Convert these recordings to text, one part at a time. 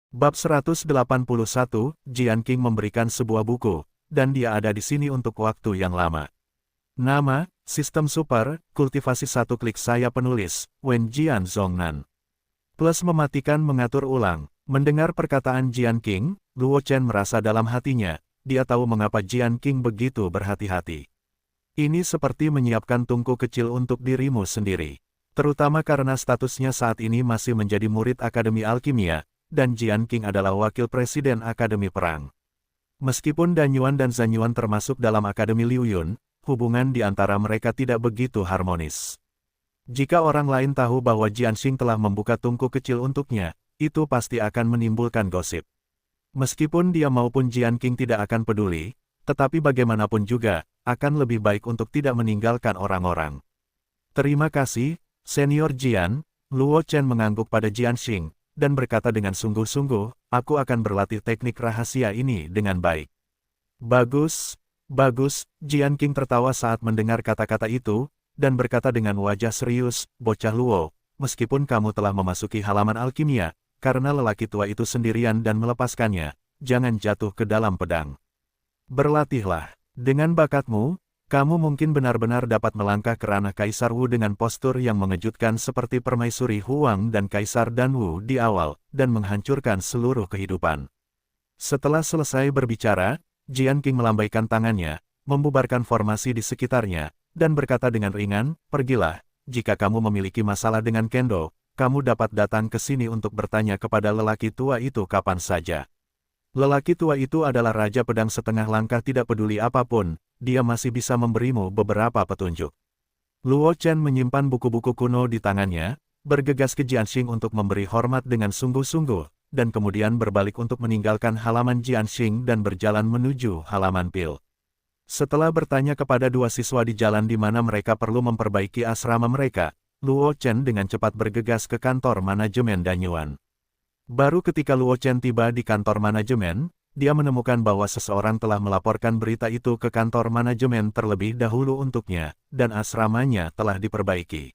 Bab 181, Jian Qing memberikan sebuah buku, dan dia ada di sini untuk waktu yang lama. Nama, Sistem Super, Kultivasi 1 klik saya penulis, Wen Jian Zhongnan. Plus mematikan mengatur ulang. Mendengar perkataan Jian Qing, Luo Chen merasa dalam hatinya, dia tahu mengapa Jian Qing begitu berhati-hati. Ini seperti menyiapkan tungku kecil untuk dirimu sendiri. Terutama karena statusnya saat ini masih menjadi murid Akademi Alkimia, dan Jian Qing adalah wakil presiden Akademi Perang. Meskipun Dan Yuan dan Zhan Yuan termasuk dalam Akademi Liu Yun, hubungan di antara mereka tidak begitu harmonis. Jika orang lain tahu bahwa Jian Qing telah membuka tungku kecil untuknya, itu pasti akan menimbulkan gosip. Meskipun dia maupun Jian Qing tidak akan peduli, tetapi bagaimanapun juga, akan lebih baik untuk tidak meninggalkan orang-orang. Terima kasih, Senior Jian, Luo Chen mengangguk pada Jian Qing, dan berkata dengan sungguh-sungguh, aku akan berlatih teknik rahasia ini dengan baik. Bagus, bagus, Jian Qing tertawa saat mendengar kata-kata itu, dan berkata dengan wajah serius, bocah Luo, meskipun kamu telah memasuki halaman alkimia, karena lelaki tua itu sendirian dan melepaskannya, jangan jatuh ke dalam pedang. Berlatihlah, dengan bakatmu, kamu mungkin benar-benar dapat melangkah ke ranah Kaisar Wu dengan postur yang mengejutkan seperti Permaisuri Huang dan Kaisar Dan Wu di awal, dan menghancurkan seluruh kehidupan. Setelah selesai berbicara, Jian Qing melambaikan tangannya, membubarkan formasi di sekitarnya, dan berkata dengan ringan, pergilah, jika kamu memiliki masalah dengan Kendo, kamu dapat datang ke sini untuk bertanya kepada lelaki tua itu kapan saja. Lelaki tua itu adalah Raja Pedang setengah langkah tidak peduli apapun, dia masih bisa memberimu beberapa petunjuk. Luo Chen menyimpan buku-buku kuno di tangannya, bergegas ke Jian Qing untuk memberi hormat dengan sungguh-sungguh, dan kemudian berbalik untuk meninggalkan halaman Jian Qing dan berjalan menuju halaman Pil. Setelah bertanya kepada dua siswa di jalan di mana mereka perlu memperbaiki asrama mereka, Luo Chen dengan cepat bergegas ke kantor manajemen Dan Yuan. Baru ketika Luo Chen tiba di kantor manajemen, dia menemukan bahwa seseorang telah melaporkan berita itu ke kantor manajemen terlebih dahulu untuknya, dan asramanya telah diperbaiki.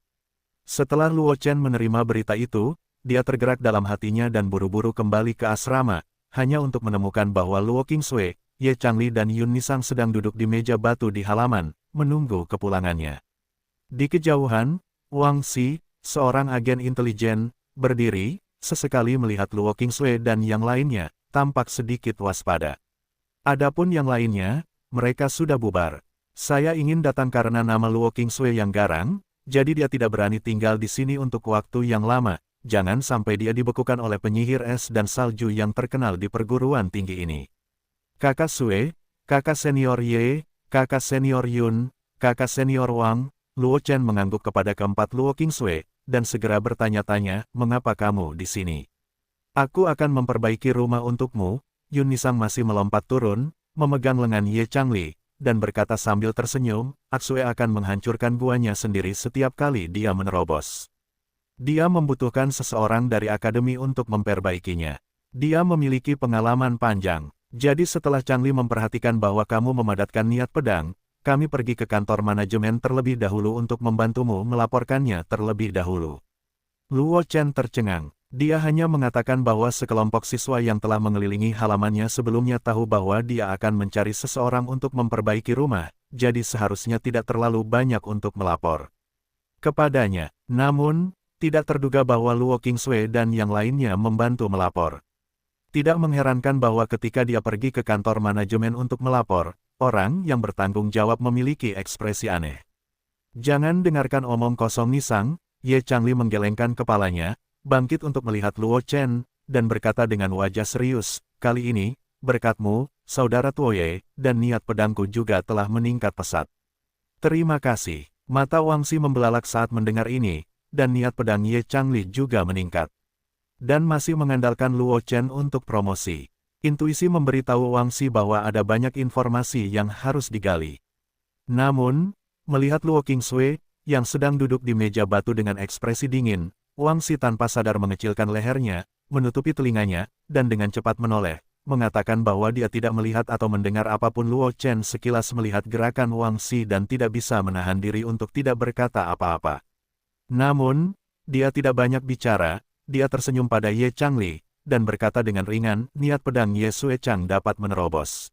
Setelah Luo Chen menerima berita itu, dia tergerak dalam hatinya dan buru-buru kembali ke asrama, hanya untuk menemukan bahwa Luo Qingsui, Ye Changli dan Yun Nisang sedang duduk di meja batu di halaman, menunggu kepulangannya. Di kejauhan, Wang Xi, seorang agen intelijen, berdiri, sesekali melihat Luo Qingsui dan yang lainnya, tampak sedikit waspada. Adapun yang lainnya, mereka sudah bubar. Saya ingin datang karena nama Luo Qingsui yang garang, jadi dia tidak berani tinggal di sini untuk waktu yang lama, jangan sampai dia dibekukan oleh penyihir es dan salju yang terkenal di perguruan tinggi ini. Kakak Sui, kakak senior Ye, kakak senior Yun, kakak senior Wang, Luo Chen mengangguk kepada keempat Luo Qingsui, dan segera bertanya-tanya, mengapa kamu di sini? Aku akan memperbaiki rumah untukmu. Yun Nisang masih melompat turun, memegang lengan Ye Changli, dan berkata sambil tersenyum, Aksue akan menghancurkan guanya sendiri setiap kali dia menerobos. Dia membutuhkan seseorang dari akademi untuk memperbaikinya. Dia memiliki pengalaman panjang, jadi setelah Changli memperhatikan bahwa kamu memadatkan niat pedang, kami pergi ke kantor manajemen terlebih dahulu untuk membantumu melaporkannya terlebih dahulu. Luo Chen tercengang. Dia hanya mengatakan bahwa sekelompok siswa yang telah mengelilingi halamannya sebelumnya tahu bahwa dia akan mencari seseorang untuk memperbaiki rumah, jadi seharusnya tidak terlalu banyak untuk melapor kepadanya. Namun, tidak terduga bahwa Luo Qingsui dan yang lainnya membantu melapor. Tidak mengherankan bahwa ketika dia pergi ke kantor manajemen untuk melapor, orang yang bertanggung jawab memiliki ekspresi aneh. Jangan dengarkan omong kosong Nisang, Ye Changli menggelengkan kepalanya, bangkit untuk melihat Luo Chen, dan berkata dengan wajah serius, kali ini, berkatmu, saudara Tuoye, dan niat pedangku juga telah meningkat pesat. Terima kasih. Mata Wang Xi membelalak saat mendengar ini, dan niat pedang Ye Changli juga meningkat. Dan masih mengandalkan Luo Chen untuk promosi. Intuisi memberitahu Wang Xi bahwa ada banyak informasi yang harus digali. Namun, melihat Luo Qingsui, yang sedang duduk di meja batu dengan ekspresi dingin, Wang Xi tanpa sadar mengecilkan lehernya, menutupi telinganya, dan dengan cepat menoleh, mengatakan bahwa dia tidak melihat atau mendengar apapun. Luo Chen sekilas melihat gerakan Wang Xi dan tidak bisa menahan diri untuk tidak berkata apa-apa. Namun, dia tidak banyak bicara, dia tersenyum pada Ye Changli, dan berkata dengan ringan, niat pedang Ye Xuechang dapat menerobos.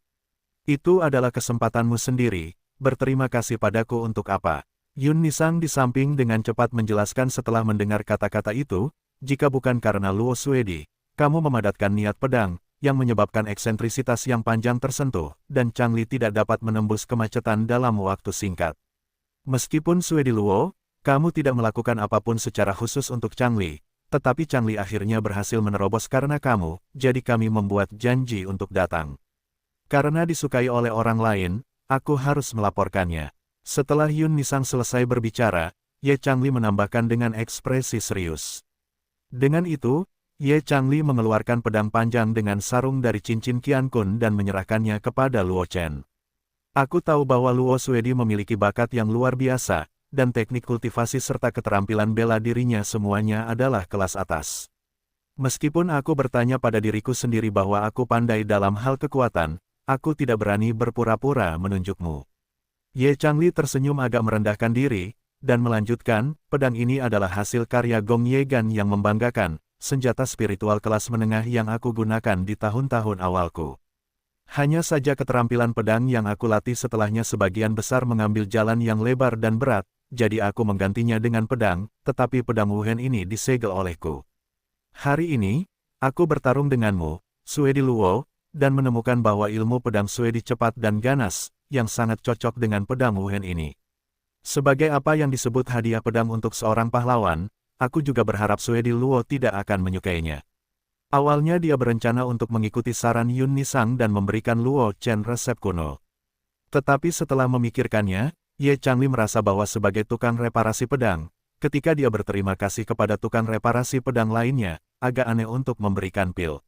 Itu adalah kesempatanmu sendiri, berterima kasih padaku untuk apa? Yun Nisang di samping dengan cepat menjelaskan setelah mendengar kata-kata itu, jika bukan karena Luo Suedi, kamu memadatkan niat pedang, yang menyebabkan eksentrisitas yang panjang tersentuh, dan Changli tidak dapat menembus kemacetan dalam waktu singkat. Meskipun Suedi Luo, kamu tidak melakukan apapun secara khusus untuk Changli, tetapi Changli akhirnya berhasil menerobos karena kamu, jadi kami membuat janji untuk datang. Karena disukai oleh orang lain, aku harus melaporkannya. Setelah Yun Nisang selesai berbicara, Ye Changli menambahkan dengan ekspresi serius. Dengan itu, Ye Changli mengeluarkan pedang panjang dengan sarung dari cincin Qiankun dan menyerahkannya kepada Luo Chen. Aku tahu bahwa Luo Suedi memiliki bakat yang luar biasa, dan teknik kultivasi serta keterampilan bela dirinya semuanya adalah kelas atas. Meskipun aku bertanya pada diriku sendiri bahwa aku pandai dalam hal kekuatan, aku tidak berani berpura-pura menunjukmu. Ye Changli tersenyum agak merendahkan diri, dan melanjutkan, pedang ini adalah hasil karya Gong Yegan yang membanggakan, senjata spiritual kelas menengah yang aku gunakan di tahun-tahun awalku. Hanya saja keterampilan pedang yang aku latih setelahnya sebagian besar mengambil jalan yang lebar dan berat, jadi aku menggantinya dengan pedang, tetapi pedang Wuhen ini disegel olehku. Hari ini, aku bertarung denganmu, Suedi Luo, dan menemukan bahwa ilmu pedang Suedi cepat dan ganas, yang sangat cocok dengan pedang Wuhen ini. Sebagai apa yang disebut hadiah pedang untuk seorang pahlawan, aku juga berharap Suedi Luo tidak akan menyukainya. Awalnya dia berencana untuk mengikuti saran Yun Nisang dan memberikan Luo Chen resep kuno. Tetapi setelah memikirkannya, Ye Changli merasa bahwa sebagai tukang reparasi pedang, ketika dia berterima kasih kepada tukang reparasi pedang lainnya, agak aneh untuk memberikan pil.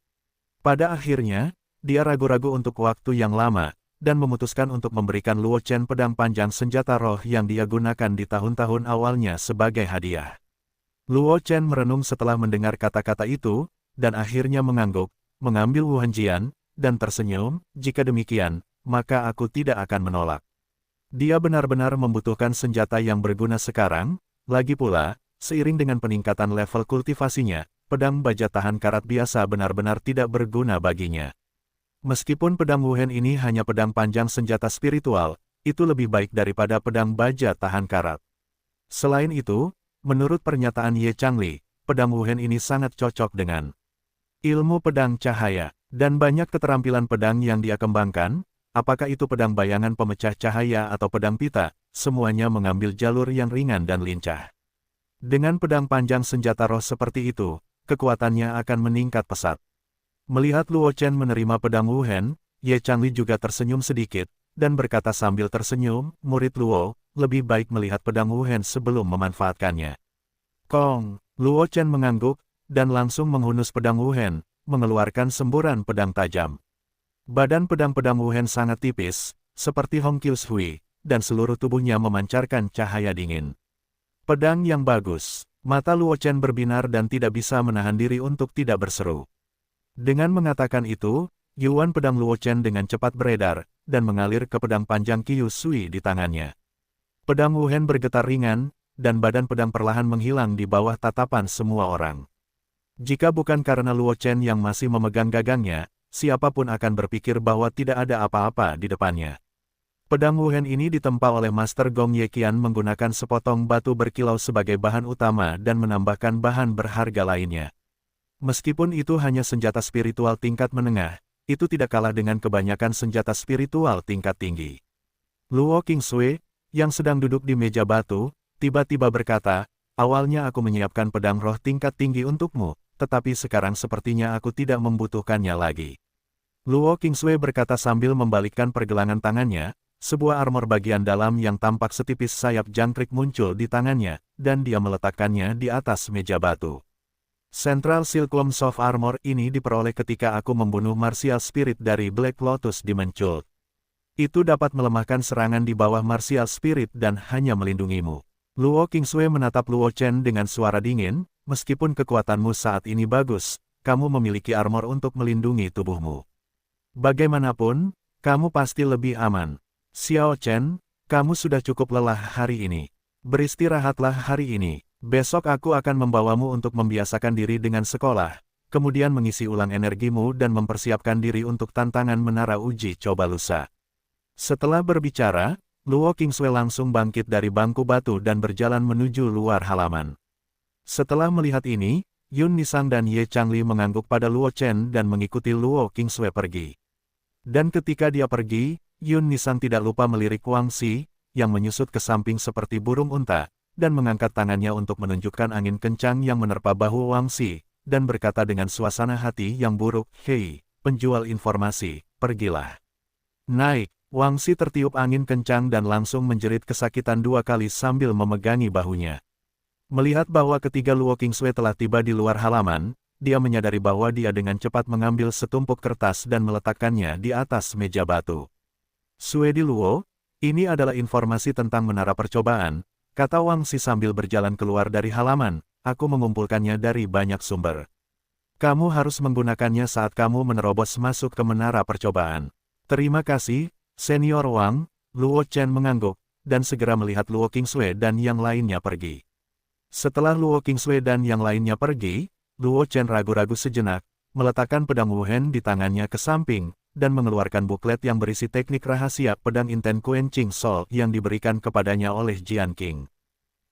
Pada akhirnya, dia ragu-ragu untuk waktu yang lama, dan memutuskan untuk memberikan Luo Chen pedang panjang senjata roh yang dia gunakan di tahun-tahun awalnya sebagai hadiah. Luo Chen merenung setelah mendengar kata-kata itu, dan akhirnya mengangguk, mengambil Wu Hanjian, dan tersenyum, jika demikian, maka aku tidak akan menolak. Dia benar-benar membutuhkan senjata yang berguna sekarang, lagi pula, seiring dengan peningkatan level kultivasinya, pedang baja tahan karat biasa benar-benar tidak berguna baginya. Meskipun pedang Wuhen ini hanya pedang panjang senjata spiritual, itu lebih baik daripada pedang baja tahan karat. Selain itu, menurut pernyataan Ye Changli, pedang Wuhen ini sangat cocok dengan ilmu pedang cahaya, dan banyak keterampilan pedang yang dia kembangkan, apakah itu pedang bayangan pemecah cahaya atau pedang pita, semuanya mengambil jalur yang ringan dan lincah. Dengan pedang panjang senjata roh seperti itu, kekuatannya akan meningkat pesat. Melihat Luo Chen menerima pedang Wuhen, Ye Changli juga tersenyum sedikit, dan berkata sambil tersenyum, murid Luo, lebih baik melihat pedang Wuhen sebelum memanfaatkannya. Kong, Luo Chen mengangguk, dan langsung menghunus pedang Wuhen, mengeluarkan semburan pedang tajam. Badan pedang-pedang Wuhen sangat tipis, seperti Hong Qius Hui, dan seluruh tubuhnya memancarkan cahaya dingin. Pedang yang bagus. Mata Luo Chen berbinar dan tidak bisa menahan diri untuk tidak berseru. Dengan mengatakan itu, yuan pedang Luo Chen dengan cepat beredar, dan mengalir ke pedang panjang Qiu Sui di tangannya. Pedang Wuhen bergetar ringan, dan badan pedang perlahan menghilang di bawah tatapan semua orang. Jika bukan karena Luo Chen yang masih memegang gagangnya, siapapun akan berpikir bahwa tidak ada apa-apa di depannya. Pedang Wuhen ini ditempa oleh Master Gong Ye Qian menggunakan sepotong batu berkilau sebagai bahan utama dan menambahkan bahan berharga lainnya. Meskipun itu hanya senjata spiritual tingkat menengah, itu tidak kalah dengan kebanyakan senjata spiritual tingkat tinggi. Luo Qingsui, yang sedang duduk di meja batu, tiba-tiba berkata, awalnya aku menyiapkan pedang roh tingkat tinggi untukmu, tetapi sekarang sepertinya aku tidak membutuhkannya lagi. Luo Qingsui berkata sambil membalikkan pergelangan tangannya, sebuah armor bagian dalam yang tampak setipis sayap jangkrik muncul di tangannya, dan dia meletakkannya di atas meja batu. Central Silkworm Soft Armor ini diperoleh ketika aku membunuh Martial Spirit dari Black Lotus Demon Cult. Itu dapat melemahkan serangan di bawah Martial Spirit dan hanya melindungimu. Luo Qingsui menatap Luo Chen dengan suara dingin, meskipun kekuatanmu saat ini bagus, kamu memiliki armor untuk melindungi tubuhmu. Bagaimanapun, kamu pasti lebih aman. Xiao Chen, kamu sudah cukup lelah hari ini. Beristirahatlah hari ini. Besok aku akan membawamu untuk membiasakan diri dengan sekolah. kemudian mengisi ulang energimu dan mempersiapkan diri untuk tantangan menara uji coba lusa. Setelah berbicara, Luo Qingsui langsung bangkit dari bangku batu dan berjalan menuju luar halaman. Setelah melihat ini, Yun Nisang dan Ye Changli mengangguk pada Luo Chen dan mengikuti Luo Qingsui pergi. Dan ketika dia pergi, Yun Nisang tidak lupa melirik Wang Xi, yang menyusut ke samping seperti burung unta, dan mengangkat tangannya untuk menunjukkan angin kencang yang menerpa bahu Wang Xi, dan berkata dengan suasana hati yang buruk, "Hei, penjual informasi, pergilah." Naik, Wang Xi tertiup angin kencang dan langsung menjerit kesakitan 2 kali sambil memegangi bahunya. Melihat bahwa ketiga Luo Qingsui telah tiba di luar halaman, dia menyadari bahwa dia dengan cepat mengambil setumpuk kertas dan meletakkannya di atas meja batu. "Suedi Luo, ini adalah informasi tentang menara percobaan," kata Wang Xi sambil berjalan keluar dari halaman. "Aku mengumpulkannya dari banyak sumber. Kamu harus menggunakannya saat kamu menerobos masuk ke menara percobaan." "Terima kasih, Senior Wang," Luo Chen mengangguk, dan segera melihat Luo Qingsui dan yang lainnya pergi. Setelah Luo Qingsui dan yang lainnya pergi, Luo Chen ragu-ragu sejenak, meletakkan pedang Wuhen di tangannya ke samping, dan mengeluarkan buklet yang berisi teknik rahasia pedang Inten Quenching Soul yang diberikan kepadanya oleh Jian Qing.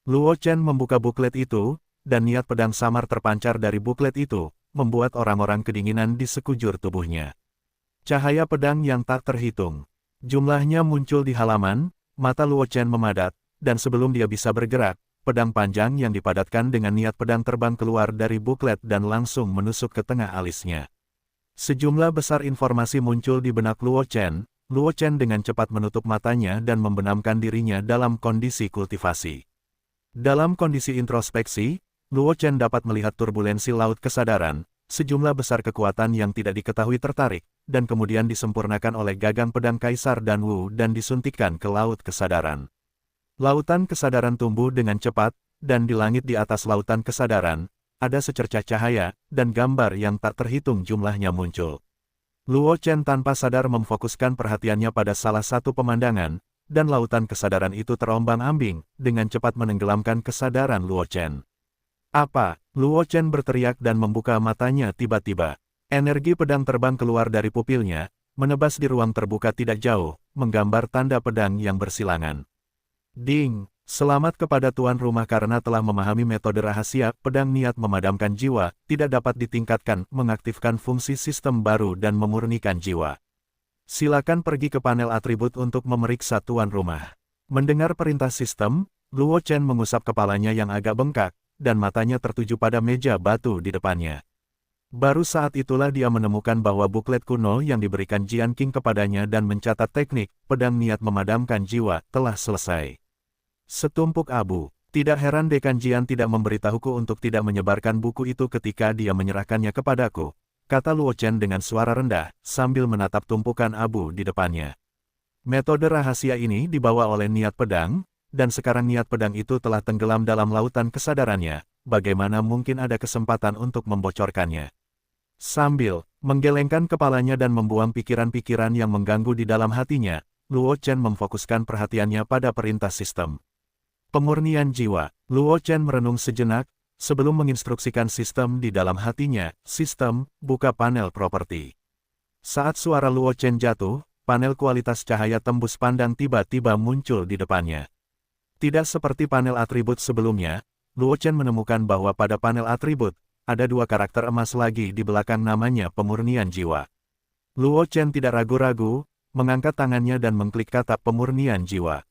Luo Chen membuka buklet itu, dan niat pedang samar terpancar dari buklet itu, membuat orang-orang kedinginan di sekujur tubuhnya. Cahaya pedang yang tak terhitung. Jumlahnya muncul di halaman, mata Luo Chen memadat, dan sebelum dia bisa bergerak, pedang panjang yang dipadatkan dengan niat pedang terbang keluar dari buklet dan langsung menusuk ke tengah alisnya. Sejumlah besar informasi muncul di benak Luo Chen. Luo Chen dengan cepat menutup matanya dan membenamkan dirinya dalam kondisi kultivasi. Dalam kondisi introspeksi, Luo Chen dapat melihat turbulensi laut kesadaran, sejumlah besar kekuatan yang tidak diketahui tertarik, dan kemudian disempurnakan oleh gagang pedang Kaisar Dan Wu dan disuntikkan ke laut kesadaran. Lautan kesadaran tumbuh dengan cepat, dan di langit di atas lautan kesadaran, ada secercah cahaya, dan gambar yang tak terhitung jumlahnya muncul. Luo Chen tanpa sadar memfokuskan perhatiannya pada salah satu pemandangan, dan lautan kesadaran itu terombang-ambing, dengan cepat menenggelamkan kesadaran Luo Chen. "Apa?" Luo Chen berteriak dan membuka matanya tiba-tiba. Energi pedang terbang keluar dari pupilnya, menebas di ruang terbuka tidak jauh, menggambar tanda pedang yang bersilangan. "Ding, selamat kepada tuan rumah karena telah memahami metode rahasia pedang niat memadamkan jiwa, tidak dapat ditingkatkan, mengaktifkan fungsi sistem baru dan memurnikan jiwa. Silakan pergi ke panel atribut untuk memeriksa tuan rumah." Mendengar perintah sistem, Luo Chen mengusap kepalanya yang agak bengkak, dan matanya tertuju pada meja batu di depannya. Baru saat itulah dia menemukan bahwa buklet kuno yang diberikan Jian Qing kepadanya dan mencatat teknik pedang niat memadamkan jiwa telah selesai. Setumpuk abu. Tidak heran Dekan Jian tidak memberitahuku untuk tidak menyebarkan buku itu ketika dia menyerahkannya kepadaku, kata Luo Chen dengan suara rendah, sambil menatap tumpukan abu di depannya. Metode rahasia ini dibawa oleh niat pedang, dan sekarang niat pedang itu telah tenggelam dalam lautan kesadarannya, bagaimana mungkin ada kesempatan untuk membocorkannya. Sambil menggelengkan kepalanya dan membuang pikiran-pikiran yang mengganggu di dalam hatinya, Luo Chen memfokuskan perhatiannya pada perintah sistem. Pemurnian jiwa. Luo Chen merenung sejenak, sebelum menginstruksikan sistem di dalam hatinya, "Sistem, buka panel properti." Saat suara Luo Chen jatuh, panel kualitas cahaya tembus pandang tiba-tiba muncul di depannya. Tidak seperti panel atribut sebelumnya, Luo Chen menemukan bahwa pada panel atribut, ada 2 karakter emas lagi di belakang namanya pemurnian jiwa. Luo Chen tidak ragu-ragu, mengangkat tangannya dan mengklik kata pemurnian jiwa.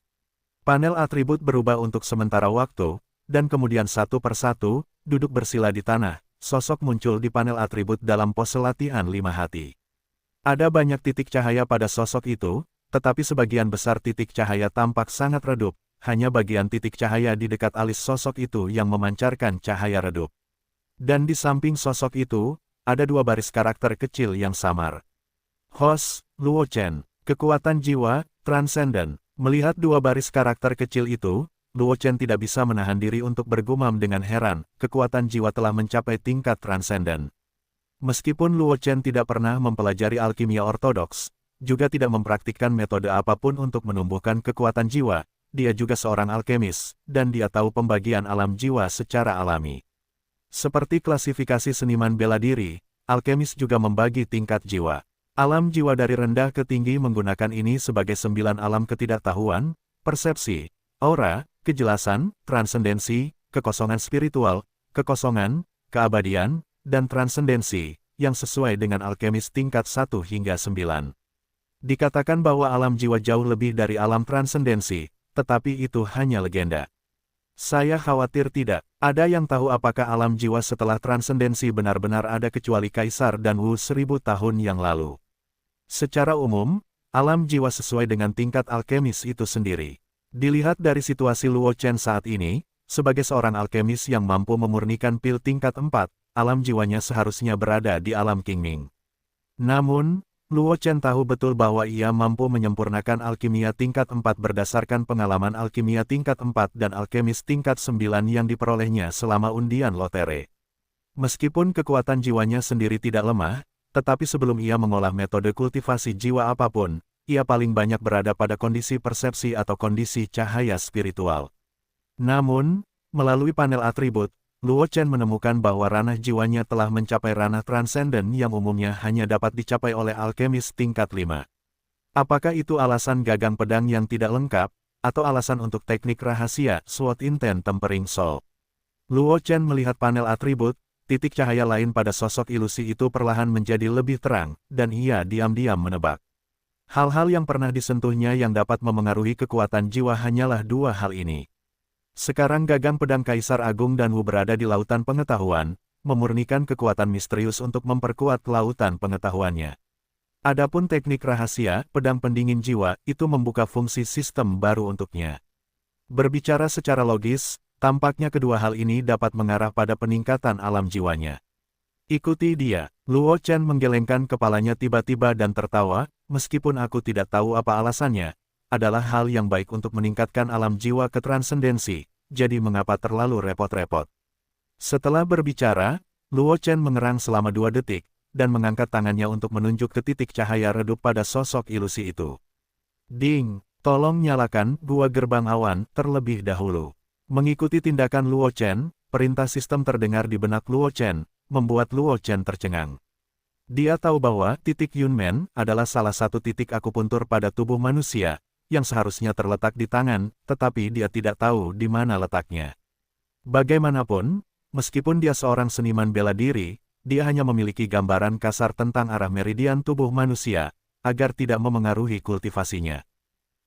Panel atribut berubah untuk sementara waktu, dan kemudian satu persatu, duduk bersila di tanah, sosok muncul di panel atribut dalam pose latihan 5 hati. Ada banyak titik cahaya pada sosok itu, tetapi sebagian besar titik cahaya tampak sangat redup, hanya bagian titik cahaya di dekat alis sosok itu yang memancarkan cahaya redup. Dan di samping sosok itu, ada 2 baris karakter kecil yang samar. Host, Luo Chen, kekuatan jiwa, transenden. Melihat 2 baris karakter kecil itu, Luo Chen tidak bisa menahan diri untuk bergumam dengan heran, kekuatan jiwa telah mencapai tingkat transenden. Meskipun Luo Chen tidak pernah mempelajari alkimia ortodoks, juga tidak mempraktikkan metode apapun untuk menumbuhkan kekuatan jiwa, dia juga seorang alkemis, dan dia tahu pembagian alam jiwa secara alami. Seperti klasifikasi seniman bela diri, alkemis juga membagi tingkat jiwa. Alam jiwa dari rendah ke tinggi menggunakan ini sebagai 9 alam ketidaktahuan, persepsi, aura, kejelasan, transendensi, kekosongan spiritual, kekosongan, keabadian, dan transendensi, yang sesuai dengan alkemis tingkat 1 hingga 9. Dikatakan bahwa alam jiwa jauh lebih dari alam transendensi, tetapi itu hanya legenda. Saya khawatir tidak ada yang tahu apakah alam jiwa setelah transendensi benar-benar ada kecuali Kaisar dan Wu 1000 tahun yang lalu. Secara umum, alam jiwa sesuai dengan tingkat alkemis itu sendiri. Dilihat dari situasi Luo Chen saat ini, sebagai seorang alkemis yang mampu memurnikan pil tingkat 4, alam jiwanya seharusnya berada di alam Qingming. Namun, Luo Chen tahu betul bahwa ia mampu menyempurnakan alkimia tingkat 4 berdasarkan pengalaman alkimia tingkat 4 dan alkemis tingkat 9 yang diperolehnya selama undian lotere. Meskipun kekuatan jiwanya sendiri tidak lemah, tetapi sebelum ia mengolah metode kultivasi jiwa apapun, ia paling banyak berada pada kondisi persepsi atau kondisi cahaya spiritual. Namun, melalui panel atribut, Luo Chen menemukan bahwa ranah jiwanya telah mencapai ranah transenden yang umumnya hanya dapat dicapai oleh alkemis tingkat 5. Apakah itu alasan gagang pedang yang tidak lengkap, atau alasan untuk teknik rahasia Sword Intent Tempering Soul? Luo Chen melihat panel atribut, titik cahaya lain pada sosok ilusi itu perlahan menjadi lebih terang, dan ia diam-diam menebak. Hal-hal yang pernah disentuhnya yang dapat memengaruhi kekuatan jiwa hanyalah 2 hal ini. Sekarang gagang pedang Kaisar Agung dan Wu berada di lautan pengetahuan, memurnikan kekuatan misterius untuk memperkuat lautan pengetahuannya. Adapun teknik rahasia, pedang pendingin jiwa, itu membuka fungsi sistem baru untuknya. Berbicara secara logis, tampaknya kedua hal ini dapat mengarah pada peningkatan alam jiwanya. Ikuti dia. Luo Chen menggelengkan kepalanya tiba-tiba dan tertawa, meskipun aku tidak tahu apa alasannya, adalah hal yang baik untuk meningkatkan alam jiwa ke transendensi, jadi mengapa terlalu repot-repot? Setelah berbicara, Luo Chen mengerang selama 2 detik, dan mengangkat tangannya untuk menunjuk ke titik cahaya redup pada sosok ilusi itu. Ding, tolong nyalakan gua gerbang awan terlebih dahulu. Mengikuti tindakan Luo Chen, perintah sistem terdengar di benak Luo Chen, membuat Luo Chen tercengang. Dia tahu bahwa titik Yunmen adalah salah satu titik akupuntur pada tubuh manusia, yang seharusnya terletak di tangan, tetapi dia tidak tahu di mana letaknya. Bagaimanapun, meskipun dia seorang seniman bela diri, dia hanya memiliki gambaran kasar tentang arah meridian tubuh manusia, agar tidak memengaruhi kultivasinya.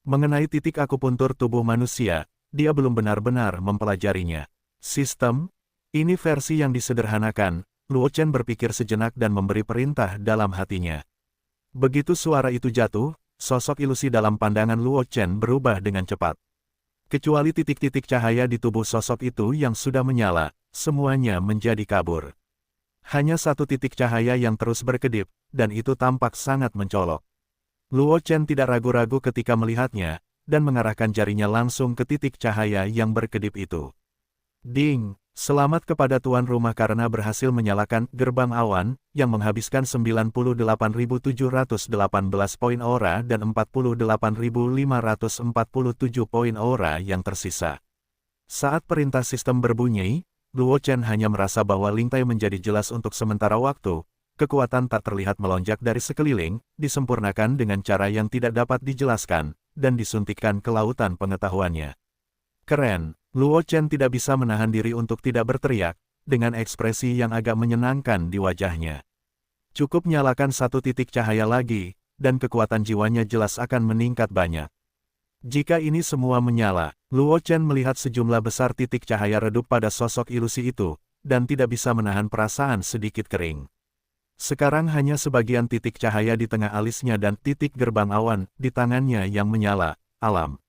Mengenai titik akupuntur tubuh manusia, dia belum benar-benar mempelajarinya. Sistem, ini versi yang disederhanakan, Luo Chen berpikir sejenak dan memberi perintah dalam hatinya. Begitu suara itu jatuh, sosok ilusi dalam pandangan Luo Chen berubah dengan cepat. Kecuali titik-titik cahaya di tubuh sosok itu yang sudah menyala, semuanya menjadi kabur. Hanya satu titik cahaya yang terus berkedip, dan itu tampak sangat mencolok. Luo Chen tidak ragu-ragu ketika melihatnya, dan mengarahkan jarinya langsung ke titik cahaya yang berkedip itu. Ding! Selamat kepada tuan rumah karena berhasil menyalakan gerbang awan, yang menghabiskan 98.718 poin aura dan 48.547 poin aura yang tersisa. Saat perintah sistem berbunyi, Luo Chen hanya merasa bahwa lintai menjadi jelas untuk sementara waktu, kekuatan tak terlihat melonjak dari sekeliling, disempurnakan dengan cara yang tidak dapat dijelaskan, dan disuntikkan ke lautan pengetahuannya. Keren! Luo Chen tidak bisa menahan diri untuk tidak berteriak, dengan ekspresi yang agak menyenangkan di wajahnya. Cukup nyalakan satu titik cahaya lagi, dan kekuatan jiwanya jelas akan meningkat banyak. Jika ini semua menyala, Luo Chen melihat sejumlah besar titik cahaya redup pada sosok ilusi itu, dan tidak bisa menahan perasaan sedikit kering. Sekarang hanya sebagian titik cahaya di tengah alisnya dan titik gerbang awan di tangannya yang menyala, alam.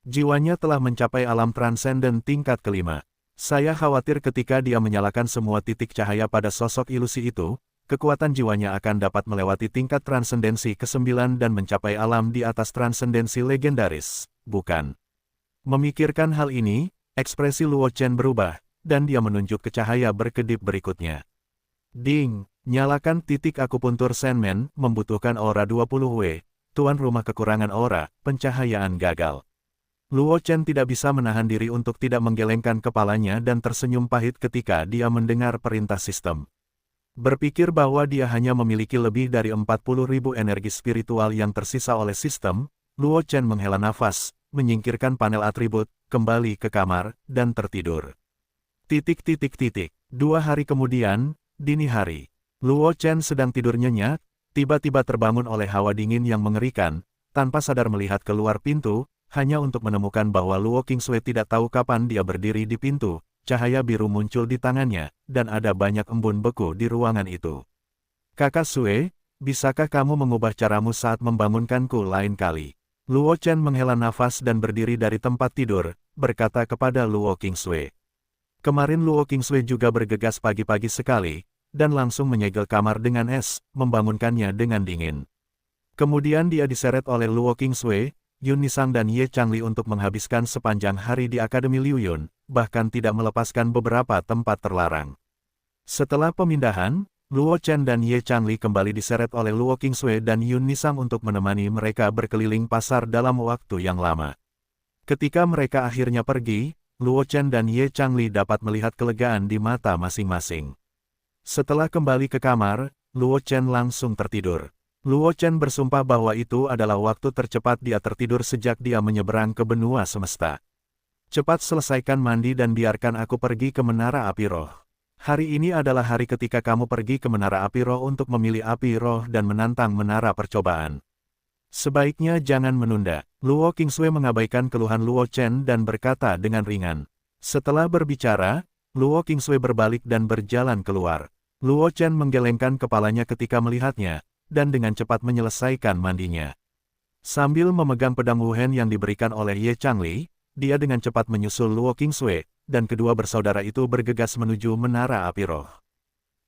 Jiwanya telah mencapai alam transenden tingkat kelima. Saya khawatir ketika dia menyalakan semua titik cahaya pada sosok ilusi itu, kekuatan jiwanya akan dapat melewati tingkat transendensi ke-9 dan mencapai alam di atas transendensi legendaris, bukan? Memikirkan hal ini, ekspresi Luo Chen berubah, dan dia menunjuk ke cahaya berkedip berikutnya. Ding! Nyalakan titik akupuntur Sandman membutuhkan aura 20W, tuan rumah kekurangan aura, pencahayaan gagal. Luo Chen tidak bisa menahan diri untuk tidak menggelengkan kepalanya dan tersenyum pahit ketika dia mendengar perintah sistem. Berpikir bahwa dia hanya memiliki lebih dari 40.000 energi spiritual yang tersisa oleh sistem, Luo Chen menghela nafas, menyingkirkan panel atribut, kembali ke kamar, dan tertidur. 2 hari kemudian, dini hari. Luo Chen sedang tidur nyenyak, tiba-tiba terbangun oleh hawa dingin yang mengerikan, tanpa sadar melihat keluar pintu, hanya untuk menemukan bahwa Luo Qingsui tidak tahu kapan dia berdiri di pintu, cahaya biru muncul di tangannya, dan ada banyak embun beku di ruangan itu. Kakak Sue, bisakah kamu mengubah caramu saat membangunkanku lain kali? Luo Chen menghela nafas dan berdiri dari tempat tidur, berkata kepada Luo Qingsui. Kemarin Luo Qingsui juga bergegas pagi-pagi sekali, dan langsung menyegel kamar dengan es, membangunkannya dengan dingin. Kemudian dia diseret oleh Luo Qingsui, Yun Nisang dan Ye Changli untuk menghabiskan sepanjang hari di Akademi Liu Yun, bahkan tidak melepaskan beberapa tempat terlarang. Setelah pemindahan, Luo Chen dan Ye Changli kembali diseret oleh Luo Qingsui dan Yun Nisang untuk menemani mereka berkeliling pasar dalam waktu yang lama. Ketika mereka akhirnya pergi, Luo Chen dan Ye Changli dapat melihat kelegaan di mata masing-masing. Setelah kembali ke kamar, Luo Chen langsung tertidur. Luo Chen bersumpah bahwa itu adalah waktu tercepat dia tertidur sejak dia menyeberang ke benua semesta. Cepat selesaikan mandi dan biarkan aku pergi ke Menara Api Roh. Hari ini adalah hari ketika kamu pergi ke Menara Api Roh untuk memilih api roh dan menantang menara percobaan. Sebaiknya jangan menunda. Luo Qingsui mengabaikan keluhan Luo Chen dan berkata dengan ringan. Setelah berbicara, Luo Qingsui berbalik dan berjalan keluar. Luo Chen menggelengkan kepalanya ketika melihatnya, dan dengan cepat menyelesaikan mandinya. Sambil memegang pedang Wuhen yang diberikan oleh Ye Changli, dia dengan cepat menyusul Luo Qingsui, dan kedua bersaudara itu bergegas menuju Menara Api Roh.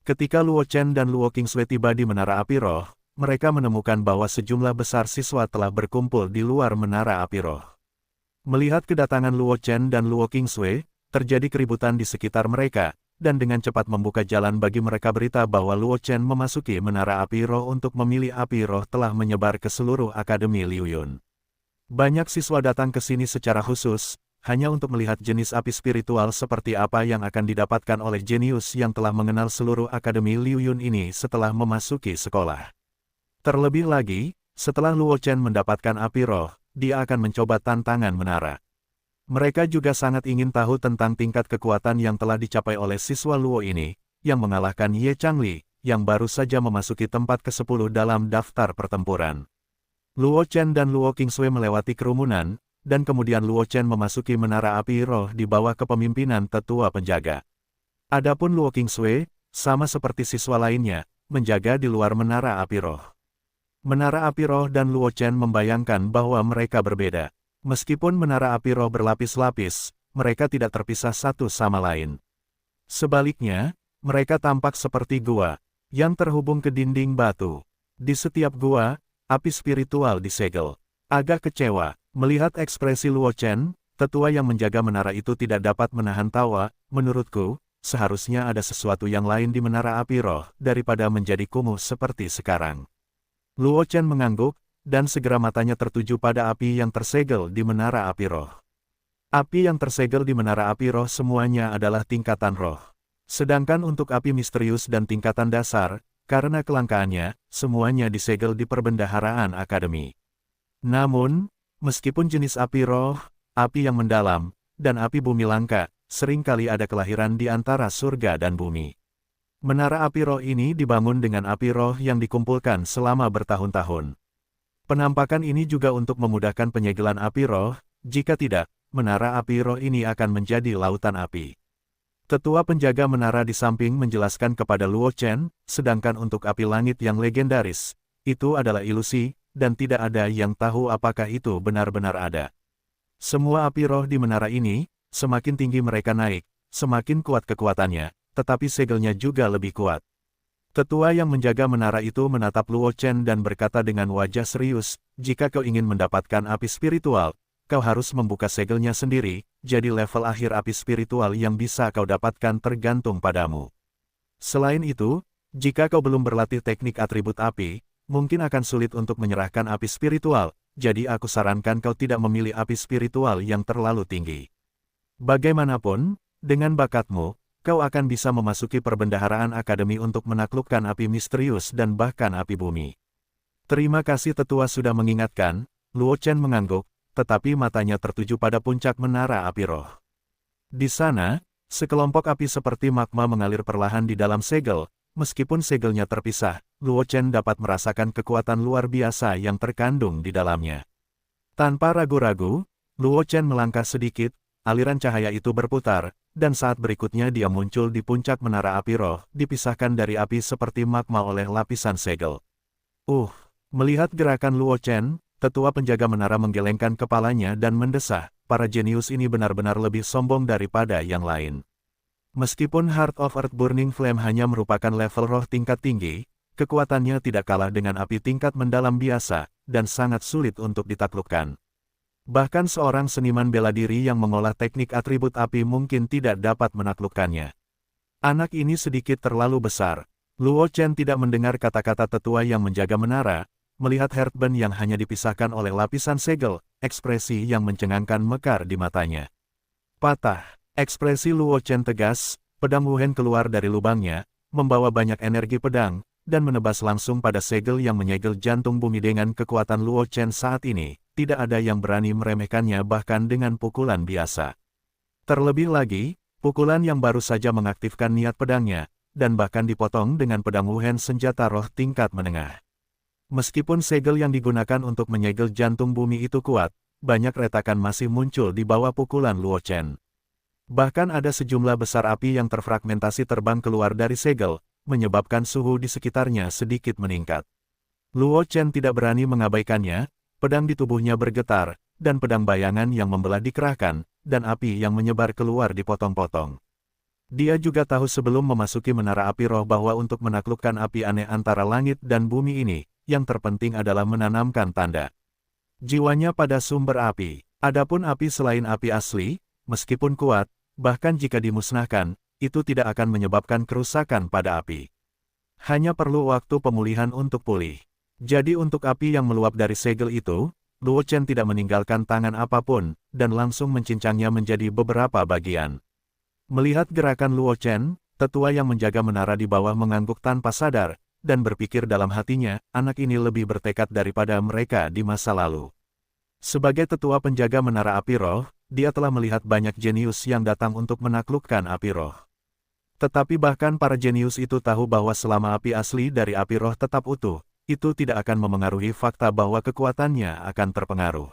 Ketika Luo Chen dan Luo Qingsui tiba di Menara Api Roh, mereka menemukan bahwa sejumlah besar siswa telah berkumpul di luar Menara Api Roh. Melihat kedatangan Luo Chen dan Luo Qingsui, terjadi keributan di sekitar mereka, dan dengan cepat membuka jalan bagi mereka berita bahwa Luo Chen memasuki Menara Api Roh untuk memilih api roh telah menyebar ke seluruh Akademi Liu Yun. Banyak siswa datang ke sini secara khusus, hanya untuk melihat jenis api spiritual seperti apa yang akan didapatkan oleh jenius yang telah mengenal seluruh Akademi Liu Yun ini setelah memasuki sekolah. Terlebih lagi, setelah Luo Chen mendapatkan api roh, dia akan mencoba tantangan menara. Mereka juga sangat ingin tahu tentang tingkat kekuatan yang telah dicapai oleh siswa Luo ini, yang mengalahkan Ye Changli, yang baru saja memasuki tempat ke-10 dalam daftar pertempuran. Luo Chen dan Luo Qingsui melewati kerumunan, dan kemudian Luo Chen memasuki Menara Api Roh di bawah kepemimpinan tetua penjaga. Adapun Luo Qingsui, sama seperti siswa lainnya, menjaga di luar Menara Api Roh. Menara Api Roh dan Luo Chen membayangkan bahwa mereka berbeda. Meskipun Menara Api Roh berlapis-lapis, mereka tidak terpisah satu sama lain. Sebaliknya, mereka tampak seperti gua, yang terhubung ke dinding batu. Di setiap gua, api spiritual disegel. Agak kecewa, melihat ekspresi Luo Chen, tetua yang menjaga menara itu tidak dapat menahan tawa. Menurutku, seharusnya ada sesuatu yang lain di Menara Api Roh, daripada menjadi kumuh seperti sekarang. Luo Chen mengangguk, dan segera matanya tertuju pada api yang tersegel di Menara Api Roh. Api yang tersegel di Menara Api Roh semuanya adalah tingkatan roh. Sedangkan untuk api misterius dan tingkatan dasar, karena kelangkaannya, semuanya disegel di perbendaharaan akademi. Namun, meskipun jenis api roh, api yang mendalam, dan api bumi langka, seringkali ada kelahiran di antara surga dan bumi. Menara Api Roh ini dibangun dengan api roh yang dikumpulkan selama bertahun-tahun. Penampakan ini juga untuk memudahkan penyegelan api roh, jika tidak, Menara Api Roh ini akan menjadi lautan api. Tetua penjaga menara di samping menjelaskan kepada Luo Chen, sedangkan untuk api langit yang legendaris, itu adalah ilusi, dan tidak ada yang tahu apakah itu benar-benar ada. Semua api roh di menara ini, semakin tinggi mereka naik, semakin kuat kekuatannya, tetapi segelnya juga lebih kuat. Tetua yang menjaga menara itu menatap Luo Chen dan berkata dengan wajah serius, jika kau ingin mendapatkan api spiritual, kau harus membuka segelnya sendiri, jadi level akhir api spiritual yang bisa kau dapatkan tergantung padamu. Selain itu, jika kau belum berlatih teknik atribut api, mungkin akan sulit untuk menyerahkan api spiritual, jadi aku sarankan kau tidak memilih api spiritual yang terlalu tinggi. Bagaimanapun, dengan bakatmu, kau akan bisa memasuki perbendaharaan akademi untuk menaklukkan api misterius dan bahkan api bumi. Terima kasih tetua sudah mengingatkan, Luo Chen mengangguk, tetapi matanya tertuju pada puncak menara api roh. Di sana, sekelompok api seperti magma mengalir perlahan di dalam segel. Meskipun segelnya terpisah, Luo Chen dapat merasakan kekuatan luar biasa yang terkandung di dalamnya. Tanpa ragu-ragu, Luo Chen melangkah sedikit, aliran cahaya itu berputar, dan saat berikutnya dia muncul di puncak menara api roh, dipisahkan dari api seperti magma oleh lapisan segel. Melihat gerakan Luo Chen, tetua penjaga menara menggelengkan kepalanya dan mendesah, para jenius ini benar-benar lebih sombong daripada yang lain. Meskipun Heart of Earth Burning Flame hanya merupakan level roh tingkat tinggi, kekuatannya tidak kalah dengan api tingkat mendalam biasa, dan sangat sulit untuk ditaklukkan. Bahkan seorang seniman bela diri yang mengolah teknik atribut api mungkin tidak dapat menaklukkannya. Anak ini sedikit terlalu besar. Luo Chen tidak mendengar kata-kata tetua yang menjaga menara, melihat Heartburn yang hanya dipisahkan oleh lapisan segel, ekspresi yang mencengangkan mekar di matanya. Patah. Ekspresi Luo Chen tegas, pedang Wuhen keluar dari lubangnya, membawa banyak energi pedang, dan menebas langsung pada segel yang menyegel jantung bumi dengan kekuatan Luo Chen saat ini. Tidak ada yang berani meremehkannya bahkan dengan pukulan biasa. Terlebih lagi, pukulan yang baru saja mengaktifkan niat pedangnya, dan bahkan dipotong dengan pedang Wuhen senjata roh tingkat menengah. Meskipun segel yang digunakan untuk menyegel jantung bumi itu kuat, banyak retakan masih muncul di bawah pukulan Luo Chen. Bahkan ada sejumlah besar api yang terfragmentasi terbang keluar dari segel, menyebabkan suhu di sekitarnya sedikit meningkat. Luo Chen tidak berani mengabaikannya, pedang di tubuhnya bergetar, dan pedang bayangan yang membelah dikerahkan, dan api yang menyebar keluar dipotong-potong. Dia juga tahu sebelum memasuki menara api roh bahwa untuk menaklukkan api aneh antara langit dan bumi ini, yang terpenting adalah menanamkan tanda jiwanya pada sumber api. Adapun api selain api asli, meskipun kuat, bahkan jika dimusnahkan, itu tidak akan menyebabkan kerusakan pada api. Hanya perlu waktu pemulihan untuk pulih. Jadi untuk api yang meluap dari segel itu, Luo Chen tidak meninggalkan tangan apapun, dan langsung mencincangnya menjadi beberapa bagian. Melihat gerakan Luo Chen, tetua yang menjaga menara di bawah mengangguk tanpa sadar, dan berpikir dalam hatinya, anak ini lebih bertekad daripada mereka di masa lalu. Sebagai tetua penjaga menara api roh, dia telah melihat banyak jenius yang datang untuk menaklukkan api roh. Tetapi bahkan para jenius itu tahu bahwa selama api asli dari api roh tetap utuh, itu tidak akan memengaruhi fakta bahwa kekuatannya akan terpengaruh.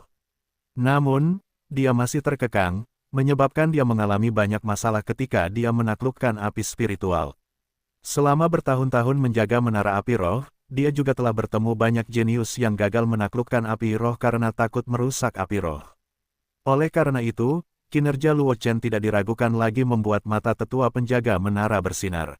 Namun, dia masih terkekang, menyebabkan dia mengalami banyak masalah ketika dia menaklukkan api spiritual. Selama bertahun-tahun menjaga menara api roh, dia juga telah bertemu banyak jenius yang gagal menaklukkan api roh karena takut merusak api roh. Oleh karena itu, kinerja Luo Chen tidak diragukan lagi membuat mata tetua penjaga menara bersinar.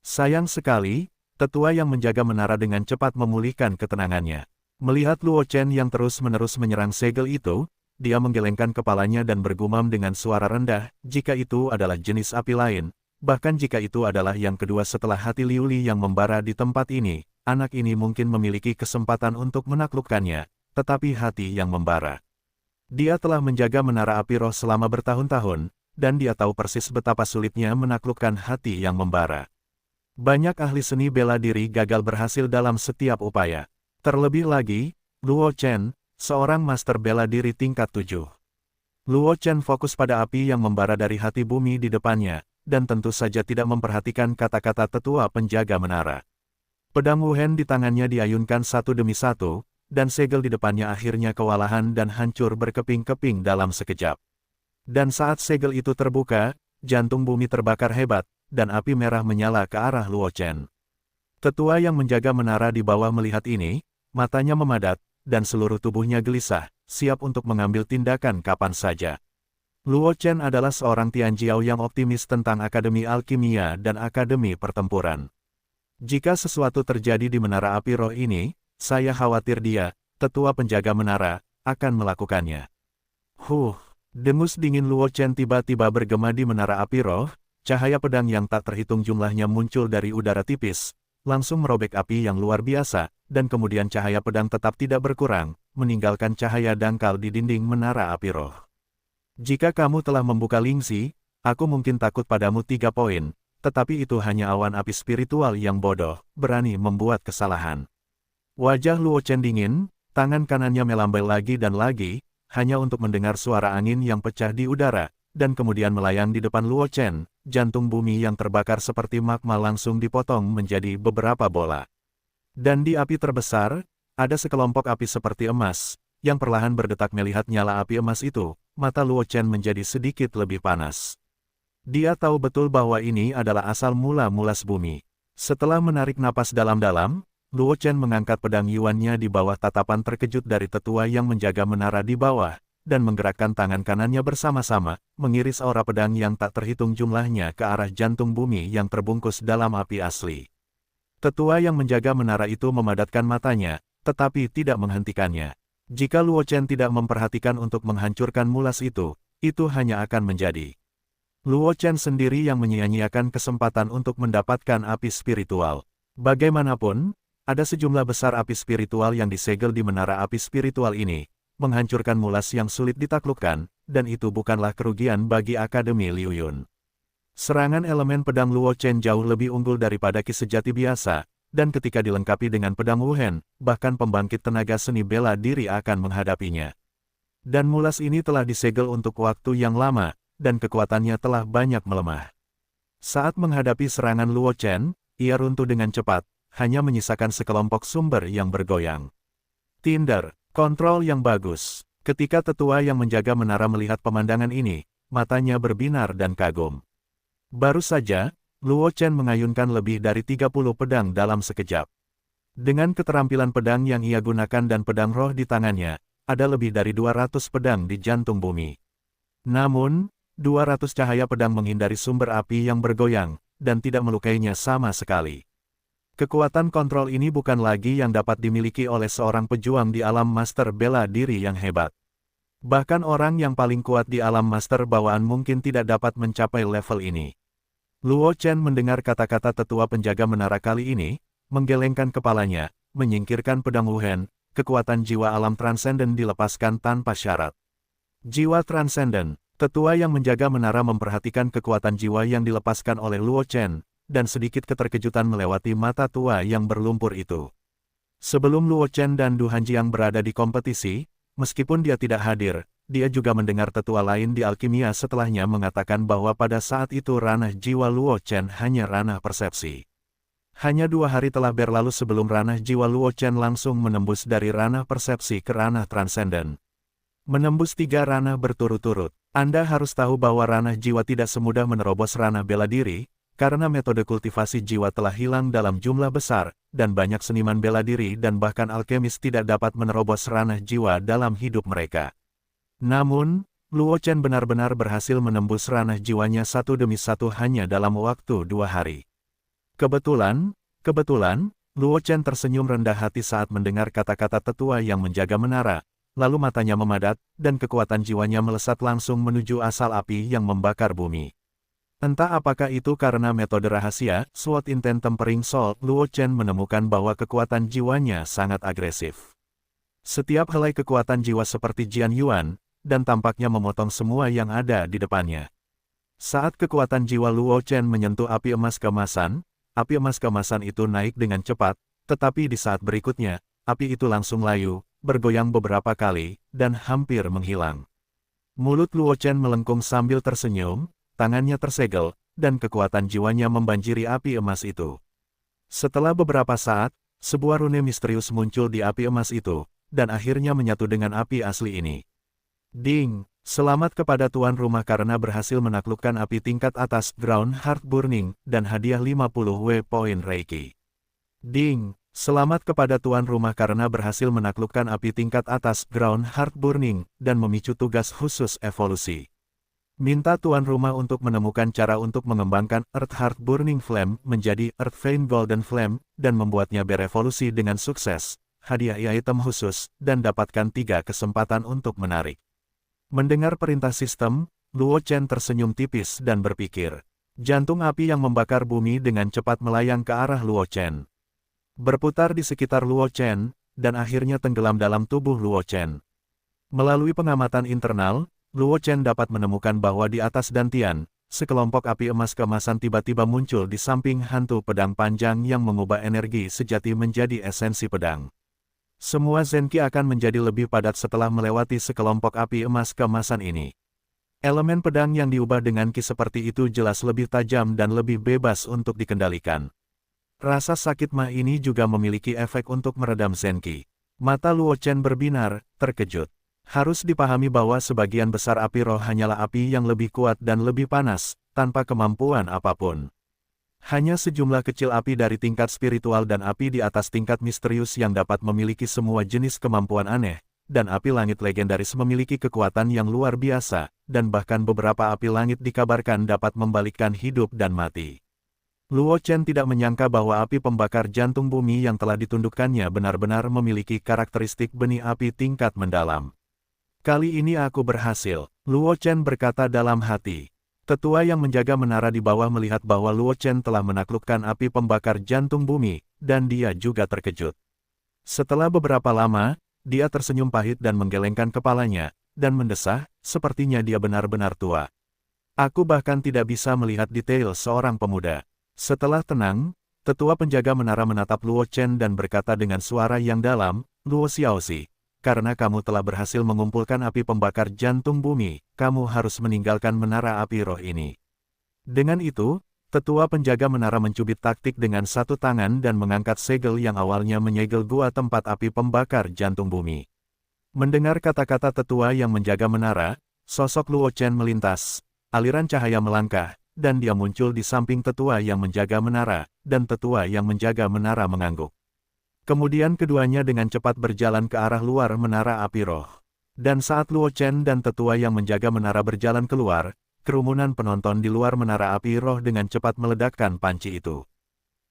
Sayang sekali, tetua yang menjaga menara dengan cepat memulihkan ketenangannya. Melihat Luo Chen yang terus-menerus menyerang segel itu, dia menggelengkan kepalanya dan bergumam dengan suara rendah, jika itu adalah jenis api lain, bahkan jika itu adalah yang kedua setelah hati Liu Li yang membara di tempat ini, anak ini mungkin memiliki kesempatan untuk menaklukkannya, tetapi hati yang membara. Dia telah menjaga menara api roh selama bertahun-tahun, dan dia tahu persis betapa sulitnya menaklukkan hati yang membara. Banyak ahli seni bela diri gagal berhasil dalam setiap upaya. Terlebih lagi, Luo Chen, seorang master bela diri tingkat 7. Luo Chen fokus pada api yang membara dari hati bumi di depannya, dan tentu saja tidak memperhatikan kata-kata tetua penjaga menara. Pedang Wuhen di tangannya diayunkan satu demi satu, dan segel di depannya akhirnya kewalahan dan hancur berkeping-keping dalam sekejap. Dan saat segel itu terbuka, jantung bumi terbakar hebat, dan api merah menyala ke arah Luo Chen. Tetua yang menjaga menara di bawah melihat ini, matanya memadat, dan seluruh tubuhnya gelisah, siap untuk mengambil tindakan kapan saja. Luo Chen adalah seorang Tianjiao yang optimis tentang Akademi Alkimia dan Akademi Pertempuran. Jika sesuatu terjadi di menara api roh ini, saya khawatir dia, tetua penjaga menara, akan melakukannya. Dengus dingin Luo Chen tiba-tiba bergema di menara api roh, cahaya pedang yang tak terhitung jumlahnya muncul dari udara tipis, langsung merobek api yang luar biasa, dan kemudian cahaya pedang tetap tidak berkurang, meninggalkan cahaya dangkal di dinding menara api roh. Jika kamu telah membuka Lingxi, aku mungkin takut padamu 3 poin, tetapi itu hanya awan api spiritual yang bodoh, berani membuat kesalahan. Wajah Luo Chen dingin, tangan kanannya melambai lagi dan lagi, hanya untuk mendengar suara angin yang pecah di udara, dan kemudian melayang di depan Luo Chen, jantung bumi yang terbakar seperti magma langsung dipotong menjadi beberapa bola. Dan di api terbesar, ada sekelompok api seperti emas, yang perlahan berdetak melihat nyala api emas itu, mata Luo Chen menjadi sedikit lebih panas. Dia tahu betul bahwa ini adalah asal mula-mulas bumi. Setelah menarik napas dalam-dalam, Luo Chen mengangkat pedang Yuannya di bawah tatapan terkejut dari tetua yang menjaga menara di bawah, dan menggerakkan tangan kanannya bersama-sama, mengiris aura pedang yang tak terhitung jumlahnya ke arah jantung bumi yang terbungkus dalam api asli. Tetua yang menjaga menara itu memadatkan matanya, tetapi tidak menghentikannya. Jika Luo Chen tidak memperhatikan untuk menghancurkan mulas itu hanya akan menjadi Luo Chen sendiri yang menyia-nyiakan kesempatan untuk mendapatkan api spiritual. Bagaimanapun, ada sejumlah besar api spiritual yang disegel di menara api spiritual ini, menghancurkan mulas yang sulit ditaklukkan, dan itu bukanlah kerugian bagi Akademi Liu Yun. Serangan elemen pedang Luo Chen jauh lebih unggul daripada ki sejati biasa, dan ketika dilengkapi dengan pedang Wuhen, bahkan pembangkit tenaga seni bela diri akan menghadapinya. Dan mulas ini telah disegel untuk waktu yang lama, dan kekuatannya telah banyak melemah. Saat menghadapi serangan Luo Chen, ia runtuh dengan cepat, hanya menyisakan sekelompok sumber yang bergoyang. Tinder, kontrol yang bagus. Ketika tetua yang menjaga menara melihat pemandangan ini, matanya berbinar dan kagum. Baru saja, Luo Chen mengayunkan lebih dari 30 pedang dalam sekejap. Dengan keterampilan pedang yang ia gunakan dan pedang roh di tangannya, ada lebih dari 200 pedang di jantung bumi. Namun, 200 cahaya pedang menghindari sumber api yang bergoyang, dan tidak melukainya sama sekali. Kekuatan kontrol ini bukan lagi yang dapat dimiliki oleh seorang pejuang di alam master bela diri yang hebat. Bahkan orang yang paling kuat di alam master bawaan mungkin tidak dapat mencapai level ini. Luo Chen mendengar kata-kata tetua penjaga menara kali ini, menggelengkan kepalanya, menyingkirkan pedang Wuhen, kekuatan jiwa alam transenden dilepaskan tanpa syarat. Jiwa transenden, tetua yang menjaga menara memperhatikan kekuatan jiwa yang dilepaskan oleh Luo Chen, dan sedikit keterkejutan melewati mata tua yang berlumpur itu. Sebelum Luo Chen dan Du Hanjiang berada di kompetisi, meskipun dia tidak hadir, dia juga mendengar tetua lain di alkimia setelahnya mengatakan bahwa pada saat itu ranah jiwa Luo Chen hanya ranah persepsi. Hanya 2 hari telah berlalu sebelum ranah jiwa Luo Chen langsung menembus dari ranah persepsi ke ranah transenden. Menembus 3 ranah berturut-turut. Anda harus tahu bahwa ranah jiwa tidak semudah menerobos ranah bela diri, karena metode kultivasi jiwa telah hilang dalam jumlah besar, dan banyak seniman bela diri dan bahkan alkemis tidak dapat menerobos ranah jiwa dalam hidup mereka. Namun, Luo Chen benar-benar berhasil menembus ranah jiwanya satu demi satu hanya dalam waktu 2 hari. Kebetulan, Luo Chen tersenyum rendah hati saat mendengar kata-kata tetua yang menjaga menara, lalu matanya memadat, dan kekuatan jiwanya melesat langsung menuju asal api yang membakar bumi. Entah apakah itu karena metode rahasia, SWOT Intent Tempering Salt, Luo Chen menemukan bahwa kekuatan jiwanya sangat agresif. Setiap helai kekuatan jiwa seperti Jian Yuan, dan tampaknya memotong semua yang ada di depannya. Saat kekuatan jiwa Luo Chen menyentuh api emas kemasan itu naik dengan cepat, tetapi di saat berikutnya, api itu langsung layu, bergoyang beberapa kali, dan hampir menghilang. Mulut Luo Chen melengkung sambil tersenyum, tangannya tersegel, dan kekuatan jiwanya membanjiri api emas itu. Setelah beberapa saat, sebuah rune misterius muncul di api emas itu, dan akhirnya menyatu dengan api asli ini. Ding! Selamat kepada tuan rumah karena berhasil menaklukkan api tingkat atas Ground Heart Burning, dan hadiah 50 W poin Reiki. Ding! Selamat kepada tuan rumah karena berhasil menaklukkan api tingkat atas Ground Heart Burning, dan memicu tugas khusus evolusi. Minta tuan rumah untuk menemukan cara untuk mengembangkan Earth Heart Burning Flame menjadi Earth Vein Golden Flame, dan membuatnya berevolusi dengan sukses. Hadiah item khusus, dan dapatkan 3 kesempatan untuk menarik. Mendengar perintah sistem, Luo Chen tersenyum tipis dan berpikir. Jantung api yang membakar bumi dengan cepat melayang ke arah Luo Chen. berputar di sekitar Luo Chen, dan akhirnya tenggelam dalam tubuh Luo Chen. Melalui pengamatan internal, Luo Chen dapat menemukan bahwa di atas dantian, sekelompok api emas keemasan tiba-tiba muncul di samping hantu pedang panjang yang mengubah energi sejati menjadi esensi pedang. Semua Zenki akan menjadi lebih padat setelah melewati sekelompok api emas keemasan ini. Elemen pedang yang diubah dengan ki seperti itu jelas lebih tajam dan lebih bebas untuk dikendalikan. Rasa sakit mah ini juga memiliki efek untuk meredam Zenki. Mata Luo Chen berbinar, terkejut. Harus dipahami bahwa sebagian besar api roh hanyalah api yang lebih kuat dan lebih panas, tanpa kemampuan apapun. Hanya sejumlah kecil api dari tingkat spiritual dan api di atas tingkat misterius yang dapat memiliki semua jenis kemampuan aneh, dan api langit legendaris memiliki kekuatan yang luar biasa, dan bahkan beberapa api langit dikabarkan dapat membalikkan hidup dan mati. Luo Chen tidak menyangka bahwa api pembakar jantung bumi yang telah ditundukkannya benar-benar memiliki karakteristik benih api tingkat mendalam. Kali ini aku berhasil, Luo Chen berkata dalam hati. Tetua yang menjaga menara di bawah melihat bahwa Luo Chen telah menaklukkan api pembakar jantung bumi, dan dia juga terkejut. Setelah beberapa lama, dia tersenyum pahit dan menggelengkan kepalanya, dan mendesah, sepertinya dia benar-benar tua. Aku bahkan tidak bisa melihat detail seorang pemuda. Setelah tenang, tetua penjaga menara menatap Luo Chen dan berkata dengan suara yang dalam, Luo Xiaoxi. Karena kamu telah berhasil mengumpulkan api pembakar jantung bumi, kamu harus meninggalkan menara api roh ini. Dengan itu, tetua penjaga menara mencubit taktik dengan satu tangan dan mengangkat segel yang awalnya menyegel gua tempat api pembakar jantung bumi. Mendengar kata-kata tetua yang menjaga menara, sosok Luo Chen melintas, aliran cahaya melangkah, dan dia muncul di samping tetua yang menjaga menara, dan tetua yang menjaga menara mengangguk. Kemudian keduanya dengan cepat berjalan ke arah luar menara api roh. Dan saat Luo Chen dan tetua yang menjaga menara berjalan keluar, kerumunan penonton di luar menara api roh dengan cepat meledakkan panci itu.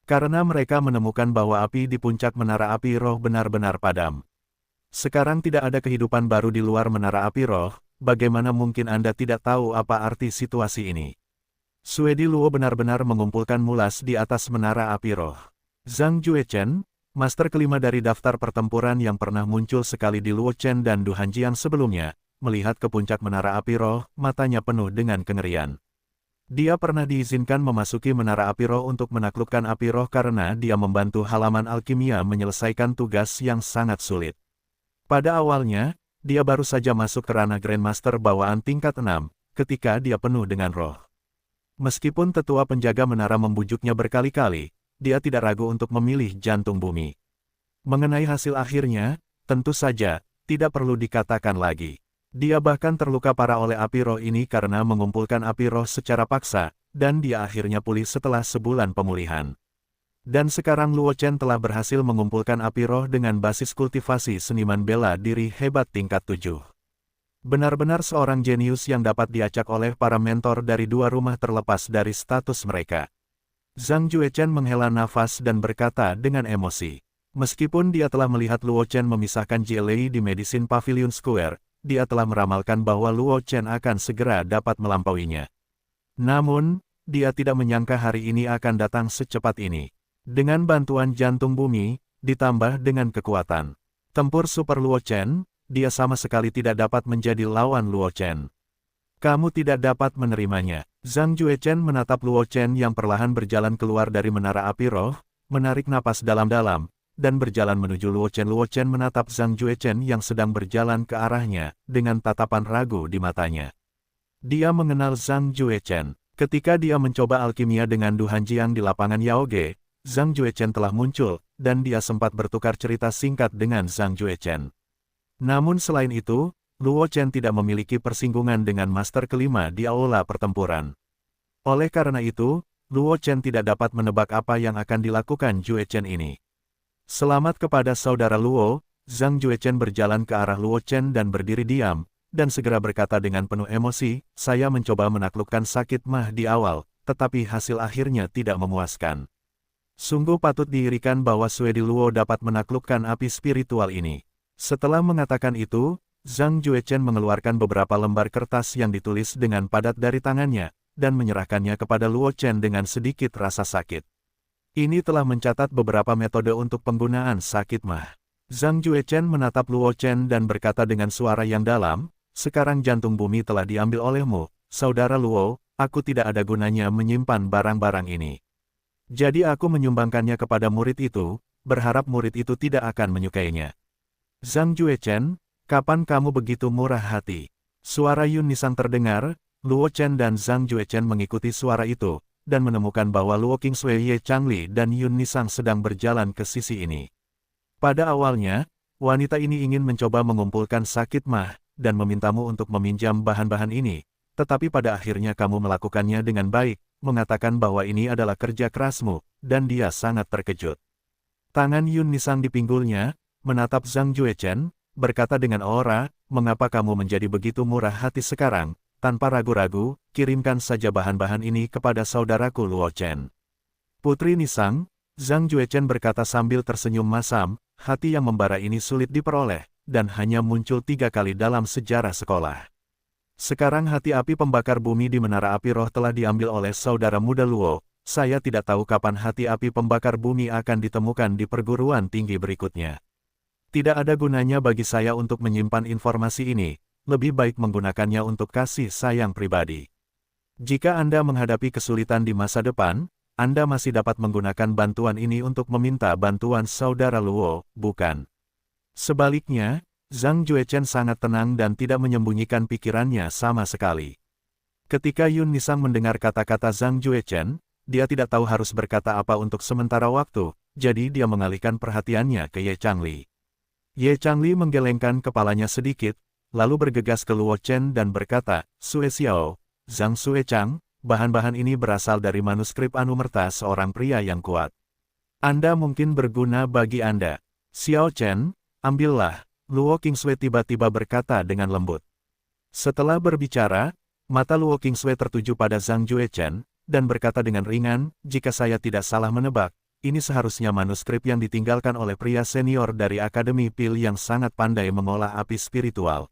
Karena mereka menemukan bahwa api di puncak menara api roh benar-benar padam. Sekarang tidak ada kehidupan baru di luar menara api roh, bagaimana mungkin Anda tidak tahu apa arti situasi ini? Suedi Luo benar-benar mengumpulkan mulas di atas menara api roh. Zhang Juechen, Master kelima dari daftar pertempuran yang pernah muncul sekali di Luo Chen dan Du Hanjiang sebelumnya, melihat ke puncak menara api roh, matanya penuh dengan kengerian. Dia pernah diizinkan memasuki menara api roh untuk menaklukkan api roh karena dia membantu halaman alkimia menyelesaikan tugas yang sangat sulit. Pada awalnya, dia baru saja masuk ke ranah Grandmaster bawaan tingkat 6, ketika dia penuh dengan roh. Meskipun tetua penjaga menara membujuknya berkali-kali, dia tidak ragu untuk memilih jantung bumi. Mengenai hasil akhirnya, tentu saja, tidak perlu dikatakan lagi. Dia bahkan terluka parah oleh api roh ini karena mengumpulkan api roh secara paksa, dan dia akhirnya pulih setelah sebulan pemulihan. Dan sekarang Luo Chen telah berhasil mengumpulkan api roh dengan basis kultivasi seniman bela diri hebat tingkat 7. Benar-benar seorang jenius yang dapat diacak oleh para mentor dari dua rumah terlepas dari status mereka. Zhang Juechen menghela nafas dan berkata dengan emosi. Meskipun dia telah melihat Luo Chen memisahkan Jielei di Medicine Pavilion Square, dia telah meramalkan bahwa Luo Chen akan segera dapat melampauinya. Namun, dia tidak menyangka hari ini akan datang secepat ini. Dengan bantuan jantung bumi, ditambah dengan kekuatan tempur super Luo Chen, dia sama sekali tidak dapat menjadi lawan Luo Chen. Kamu tidak dapat menerimanya. Zhang Juechen menatap Luo Chen yang perlahan berjalan keluar dari menara api roh, menarik napas dalam-dalam, dan berjalan menuju Luo Chen. Luo Chen menatap Zhang Juechen yang sedang berjalan ke arahnya, dengan tatapan ragu di matanya. Dia mengenal Zhang Juechen. Ketika dia mencoba alkimia dengan Du Hanjiang di lapangan Yaoge, Zhang Juechen telah muncul, dan dia sempat bertukar cerita singkat dengan Zhang Juechen. Namun selain itu, Luo Chen tidak memiliki persinggungan dengan master kelima di aula pertempuran. Oleh karena itu, Luo Chen tidak dapat menebak apa yang akan dilakukan Juechen ini. Selamat kepada saudara Luo, Zhang Juechen berjalan ke arah Luo Chen dan berdiri diam, dan segera berkata dengan penuh emosi, saya mencoba menaklukkan sakit mah di awal, tetapi hasil akhirnya tidak memuaskan. Sungguh patut diirikan bahwa Suedi Luo dapat menaklukkan api spiritual ini. Setelah mengatakan itu, Zhang Juechen mengeluarkan beberapa lembar kertas yang ditulis dengan padat dari tangannya, dan menyerahkannya kepada Luo Chen dengan sedikit rasa sakit. Ini telah mencatat beberapa metode untuk penggunaan sakit mah. Zhang Juechen menatap Luo Chen dan berkata dengan suara yang dalam, sekarang jantung bumi telah diambil olehmu, saudara Luo, aku tidak ada gunanya menyimpan barang-barang ini. Jadi aku menyumbangkannya kepada murid itu, berharap murid itu tidak akan menyukainya. Zhang Juechen, kapan kamu begitu murah hati? Suara Yun Nisang terdengar, Luo Chen dan Zhang Juechen mengikuti suara itu, dan menemukan bahwa Luo Qingsui, Ye Changli dan Yun Nisang sedang berjalan ke sisi ini. Pada awalnya, wanita ini ingin mencoba mengumpulkan sakit mah, dan memintamu untuk meminjam bahan-bahan ini, tetapi pada akhirnya kamu melakukannya dengan baik, mengatakan bahwa ini adalah kerja kerasmu, dan dia sangat terkejut. Tangan Yun Nisang di pinggulnya, menatap Zhang Juechen, berkata dengan aura, mengapa kamu menjadi begitu murah hati sekarang, tanpa ragu-ragu, kirimkan saja bahan-bahan ini kepada saudaraku Luo Chen. Putri Nisang, Zhang Juechen berkata sambil tersenyum masam, hati yang membara ini sulit diperoleh, dan hanya muncul 3 kali dalam sejarah sekolah. Sekarang hati api pembakar bumi di Menara Api Roh telah diambil oleh saudara muda Luo, saya tidak tahu kapan hati api pembakar bumi akan ditemukan di perguruan tinggi berikutnya. Tidak ada gunanya bagi saya untuk menyimpan informasi ini, lebih baik menggunakannya untuk kasih sayang pribadi. Jika Anda menghadapi kesulitan di masa depan, Anda masih dapat menggunakan bantuan ini untuk meminta bantuan saudara Luo, bukan? Sebaliknya, Zhang Juechen sangat tenang dan tidak menyembunyikan pikirannya sama sekali. Ketika Yun Nisang mendengar kata-kata Zhang Juechen, dia tidak tahu harus berkata apa untuk sementara waktu, jadi dia mengalihkan perhatiannya ke Ye Changli. Ye Changli menggelengkan kepalanya sedikit, lalu bergegas ke Luo Chen dan berkata, Sue Xiao, Zhang Sue Chang, bahan-bahan ini berasal dari manuskrip Anumerta seorang pria yang kuat. Anda mungkin berguna bagi Anda. Xiao Chen, ambillah, Luo Qingsui tiba-tiba berkata dengan lembut. Setelah berbicara, mata Luo Qingsui tertuju pada Zhang Juechen, dan berkata dengan ringan, jika saya tidak salah menebak, ini seharusnya manuskrip yang ditinggalkan oleh pria senior dari Akademi Pil yang sangat pandai mengolah api spiritual.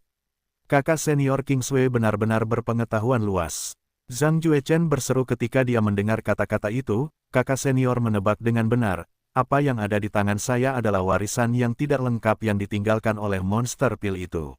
Kakak senior Qingsui benar-benar berpengetahuan luas. Zhang Juechen berseru ketika dia mendengar kata-kata itu, kakak senior menebak dengan benar, apa yang ada di tangan saya adalah warisan yang tidak lengkap yang ditinggalkan oleh monster pil itu.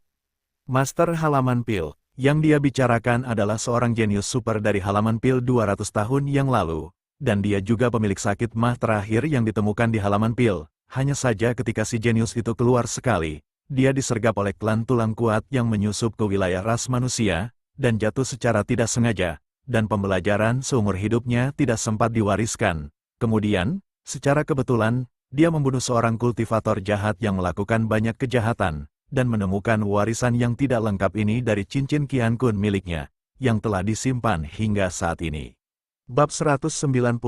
Master halaman pil, yang dia bicarakan adalah seorang jenius super dari halaman pil 200 tahun yang lalu. Dan dia juga pemilik sakit mah terakhir yang ditemukan di halaman pil. Hanya saja ketika si jenius itu keluar sekali, dia disergap oleh klan tulang kuat yang menyusup ke wilayah ras manusia, dan jatuh secara tidak sengaja, dan pembelajaran seumur hidupnya tidak sempat diwariskan. Kemudian, secara kebetulan, dia membunuh seorang kultivator jahat yang melakukan banyak kejahatan, dan menemukan warisan yang tidak lengkap ini dari cincin Qian Kun miliknya, yang telah disimpan hingga saat ini. Bab 191,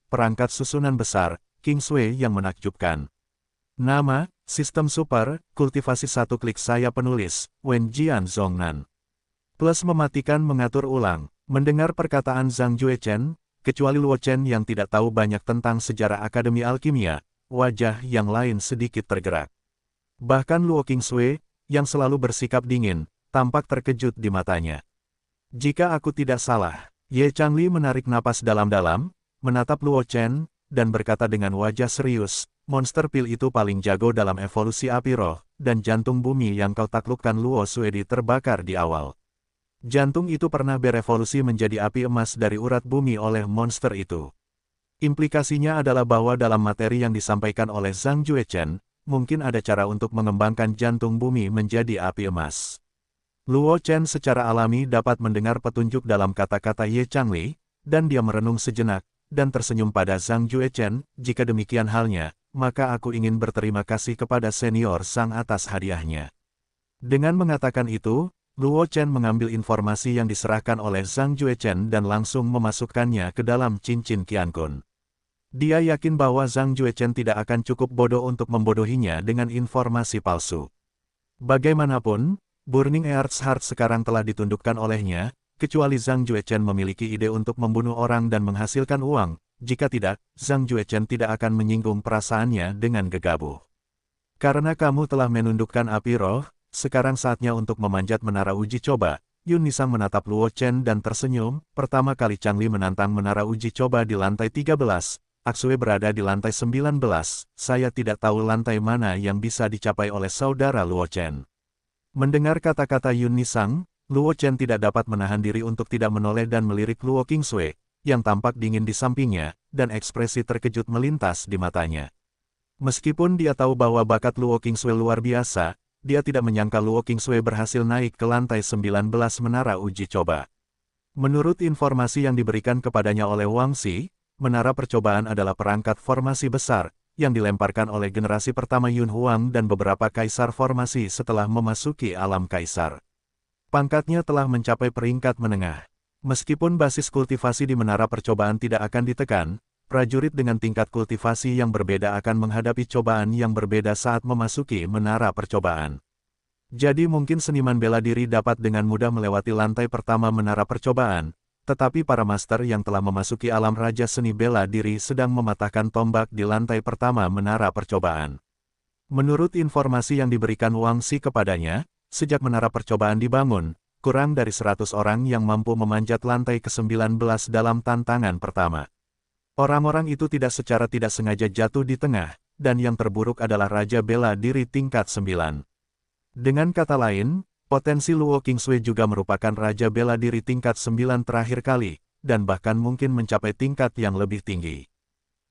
Perangkat Susunan Besar, Qingsui yang menakjubkan. Nama, Sistem Super, Kultivasi 1 klik saya penulis, Wen Jian Zhongnan. Plus mematikan mengatur ulang, mendengar perkataan Zhang Juechen, kecuali Luo Chen yang tidak tahu banyak tentang sejarah Akademi Alkimia, wajah yang lain sedikit tergerak. Bahkan Luo Qingsui, yang selalu bersikap dingin, tampak terkejut di matanya. Jika aku tidak salah, Ye Changli menarik napas dalam-dalam, menatap Luo Chen, dan berkata dengan wajah serius, monster pil itu paling jago dalam evolusi api roh, dan jantung bumi yang kau taklukkan Luo Suedi terbakar di awal. Jantung itu pernah berevolusi menjadi api emas dari urat bumi oleh monster itu. Implikasinya adalah bahwa dalam materi yang disampaikan oleh Zhang Juechen, mungkin ada cara untuk mengembangkan jantung bumi menjadi api emas. Luo Chen secara alami dapat mendengar petunjuk dalam kata-kata Ye Changli, dan dia merenung sejenak, dan tersenyum pada Zhang Juechen, jika demikian halnya, maka aku ingin berterima kasih kepada senior Sang atas hadiahnya. Dengan mengatakan itu, Luo Chen mengambil informasi yang diserahkan oleh Zhang Juechen dan langsung memasukkannya ke dalam cincin Qian Kun. Dia yakin bahwa Zhang Juechen tidak akan cukup bodoh untuk membodohinya dengan informasi palsu. Bagaimanapun, Burning Earth's Heart sekarang telah ditundukkan olehnya, kecuali Zhang Juechen memiliki ide untuk membunuh orang dan menghasilkan uang, jika tidak, Zhang Juechen tidak akan menyinggung perasaannya dengan gegabah. Karena kamu telah menundukkan api roh, sekarang saatnya untuk memanjat menara uji coba. Yun Nisang menatap Luo Chen dan tersenyum, pertama kali Changli menantang menara uji coba di lantai 13, Aksue berada di lantai 19, saya tidak tahu lantai mana yang bisa dicapai oleh saudara Luo Chen. Mendengar kata-kata Yun Nisang, Luo Chen tidak dapat menahan diri untuk tidak menoleh dan melirik Luo Qingsui, yang tampak dingin di sampingnya, dan ekspresi terkejut melintas di matanya. Meskipun dia tahu bahwa bakat Luo Qingsui luar biasa, dia tidak menyangka Luo Qingsui berhasil naik ke lantai 19 menara uji coba. Menurut informasi yang diberikan kepadanya oleh Wang Xi, menara percobaan adalah perangkat formasi besar, yang dilemparkan oleh generasi pertama Yun Huang dan beberapa kaisar formasi setelah memasuki alam kaisar. Pangkatnya telah mencapai peringkat menengah. Meskipun basis kultivasi di menara percobaan tidak akan ditekan, prajurit dengan tingkat kultivasi yang berbeda akan menghadapi cobaan yang berbeda saat memasuki menara percobaan. Jadi mungkin seniman bela diri dapat dengan mudah melewati lantai pertama menara percobaan, tetapi para master yang telah memasuki alam raja seni bela diri sedang mematahkan tombak di lantai pertama menara percobaan. Menurut informasi yang diberikan Wang Xi kepadanya, sejak menara percobaan dibangun, kurang dari 100 orang yang mampu memanjat lantai ke-19 dalam tantangan pertama. Orang-orang itu tidak secara tidak sengaja jatuh di tengah, dan yang terburuk adalah raja bela diri tingkat 9. Dengan kata lain, potensi Luo Qingsui juga merupakan raja bela diri tingkat 9 terakhir kali, dan bahkan mungkin mencapai tingkat yang lebih tinggi.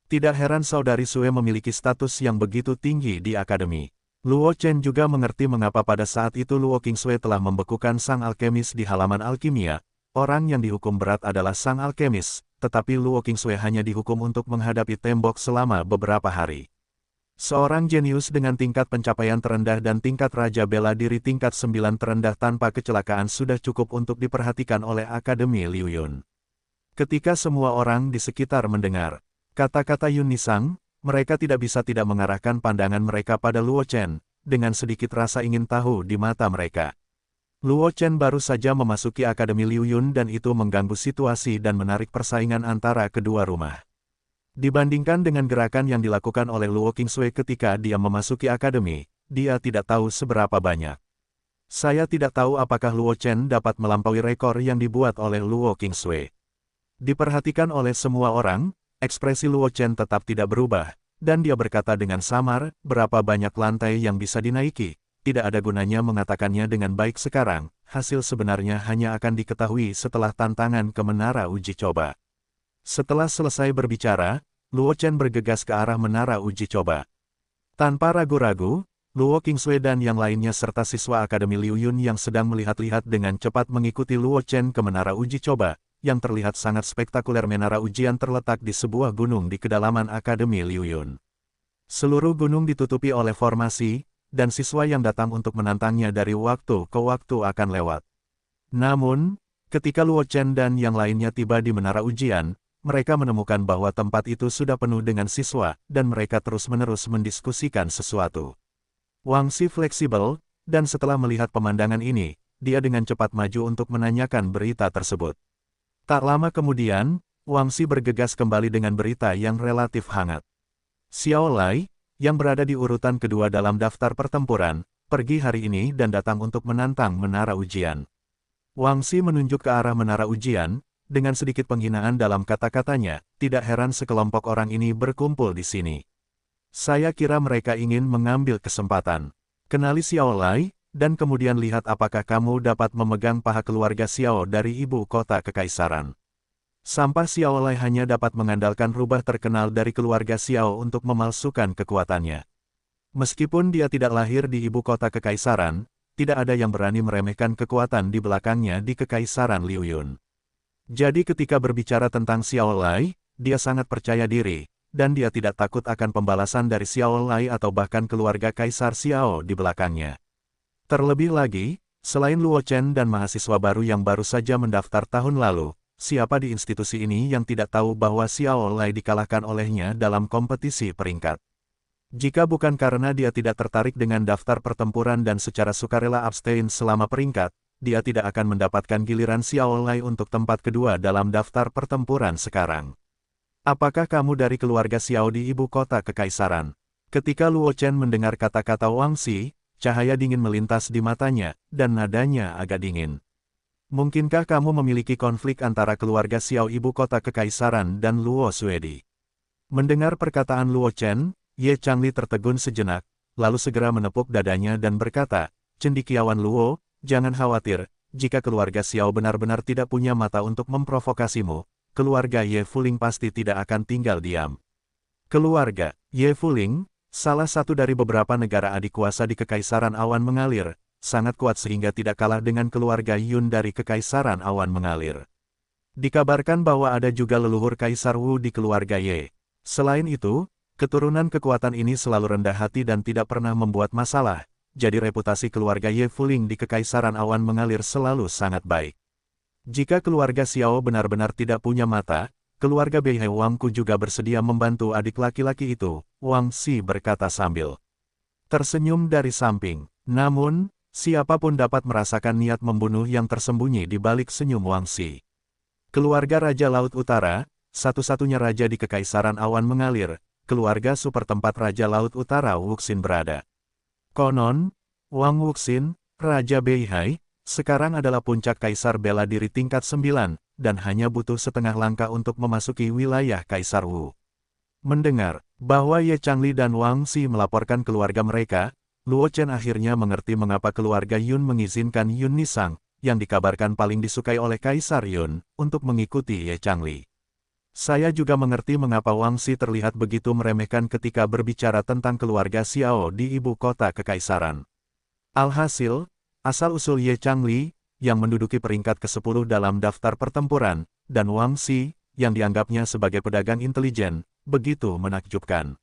Tidak heran saudari Sue memiliki status yang begitu tinggi di akademi. Luo Chen juga mengerti mengapa pada saat itu Luo Qingsui telah membekukan sang alkemis di halaman alkimia. Orang yang dihukum berat adalah sang alkemis, tetapi Luo Qingsui hanya dihukum untuk menghadapi tembok selama beberapa hari. Seorang jenius dengan tingkat pencapaian terendah dan tingkat raja bela diri tingkat 9 terendah tanpa kecelakaan sudah cukup untuk diperhatikan oleh Akademi Liu Yun. Ketika semua orang di sekitar mendengar kata-kata Yun Nisang, mereka tidak bisa tidak mengarahkan pandangan mereka pada Luo Chen, dengan sedikit rasa ingin tahu di mata mereka. Luo Chen baru saja memasuki Akademi Liu Yun dan itu mengganggu situasi dan menarik persaingan antara kedua rumah. Dibandingkan dengan gerakan yang dilakukan oleh Luo Qingsui ketika dia memasuki akademi, dia tidak tahu seberapa banyak. Saya tidak tahu apakah Luo Chen dapat melampaui rekor yang dibuat oleh Luo Qingsui. Diperhatikan oleh semua orang, ekspresi Luo Chen tetap tidak berubah, dan dia berkata dengan samar, berapa banyak lantai yang bisa dinaiki, tidak ada gunanya mengatakannya dengan baik sekarang, hasil sebenarnya hanya akan diketahui setelah tantangan ke menara uji coba. Setelah selesai berbicara, Luo Chen bergegas ke arah menara uji coba. Tanpa ragu-ragu, Luo Qingsui dan yang lainnya serta siswa Akademi Liu Yun yang sedang melihat-lihat dengan cepat mengikuti Luo Chen ke menara uji coba, yang terlihat sangat spektakuler. Menara ujian terletak di sebuah gunung di kedalaman Akademi Liu Yun. Seluruh gunung ditutupi oleh formasi, dan siswa yang datang untuk menantangnya dari waktu ke waktu akan lewat. Namun, ketika Luo Chen dan yang lainnya tiba di menara ujian, mereka menemukan bahwa tempat itu sudah penuh dengan siswa, dan mereka terus-menerus mendiskusikan sesuatu. Wang Xi fleksibel, dan setelah melihat pemandangan ini, dia dengan cepat maju untuk menanyakan berita tersebut. Tak lama kemudian, Wang Xi bergegas kembali dengan berita yang relatif hangat. Xiao Lai, yang berada di urutan kedua dalam daftar pertempuran, pergi hari ini dan datang untuk menantang menara ujian. Wang Xi menunjuk ke arah menara ujian, dengan sedikit penghinaan dalam kata-katanya, tidak heran sekelompok orang ini berkumpul di sini. Saya kira mereka ingin mengambil kesempatan. Kenali Xiao Lai, dan kemudian lihat apakah kamu dapat memegang paha keluarga Xiao dari ibu kota kekaisaran. Sampah Xiao Lai hanya dapat mengandalkan rubah terkenal dari keluarga Xiao untuk memalsukan kekuatannya. Meskipun dia tidak lahir di ibu kota kekaisaran, tidak ada yang berani meremehkan kekuatan di belakangnya di kekaisaran Liu Yun. Jadi ketika berbicara tentang Xiao Lai, dia sangat percaya diri, dan dia tidak takut akan pembalasan dari Xiao Lai atau bahkan keluarga Kaisar Xiao di belakangnya. Terlebih lagi, selain Luo Chen dan mahasiswa baru yang baru saja mendaftar tahun lalu, siapa di institusi ini yang tidak tahu bahwa Xiao Lai dikalahkan olehnya dalam kompetisi peringkat? Jika bukan karena dia tidak tertarik dengan daftar pertempuran dan secara sukarela abstain selama peringkat, dia tidak akan mendapatkan giliran Xiao Lai untuk tempat kedua dalam daftar pertempuran sekarang. Apakah kamu dari keluarga Xiao di ibu kota kekaisaran? Ketika Luo Chen mendengar kata-kata Wang Xi, cahaya dingin melintas di matanya, dan nadanya agak dingin. Mungkinkah kamu memiliki konflik antara keluarga Xiao ibu kota kekaisaran dan Luo Suedi? Mendengar perkataan Luo Chen, Ye Changli tertegun sejenak, lalu segera menepuk dadanya dan berkata, "Cendekiawan Luo, jangan khawatir, jika keluarga Xiao benar-benar tidak punya mata untuk memprovokasimu, keluarga Ye Fuling pasti tidak akan tinggal diam." Keluarga Ye Fuling, salah satu dari beberapa negara adik kuasa di Kekaisaran Awan Mengalir, sangat kuat sehingga tidak kalah dengan keluarga Yun dari Kekaisaran Awan Mengalir. Dikabarkan bahwa ada juga leluhur Kaisar Wu di keluarga Ye. Selain itu, keturunan kekuatan ini selalu rendah hati dan tidak pernah membuat masalah, jadi reputasi keluarga Ye Fuling di Kekaisaran Awan Mengalir selalu sangat baik. Jika keluarga Xiao benar-benar tidak punya mata, keluarga Beihai Wangku juga bersedia membantu adik laki-laki itu, Wang Xi berkata sambil tersenyum dari samping. Namun, siapapun dapat merasakan niat membunuh yang tersembunyi di balik senyum Wang Xi. Keluarga Raja Laut Utara, satu-satunya raja di Kekaisaran Awan Mengalir, keluarga super tempat Raja Laut Utara Wuxin berada. Konon, Wang Wuxin, Raja Beihai, sekarang adalah puncak kaisar bela diri tingkat 9, dan hanya butuh setengah langkah untuk memasuki wilayah Kaisar Wu. Mendengar bahwa Ye Changli dan Wang Xi melaporkan keluarga mereka, Luo Chen akhirnya mengerti mengapa keluarga Yun mengizinkan Yun Nisang, yang dikabarkan paling disukai oleh Kaisar Yun, untuk mengikuti Ye Changli. Saya juga mengerti mengapa Wang Xi terlihat begitu meremehkan ketika berbicara tentang keluarga Xiao di ibu kota kekaisaran. Alhasil, asal-usul Ye Changli, yang menduduki peringkat ke-10 dalam daftar pertempuran, dan Wang Xi, yang dianggapnya sebagai pedagang intelijen, begitu menakjubkan.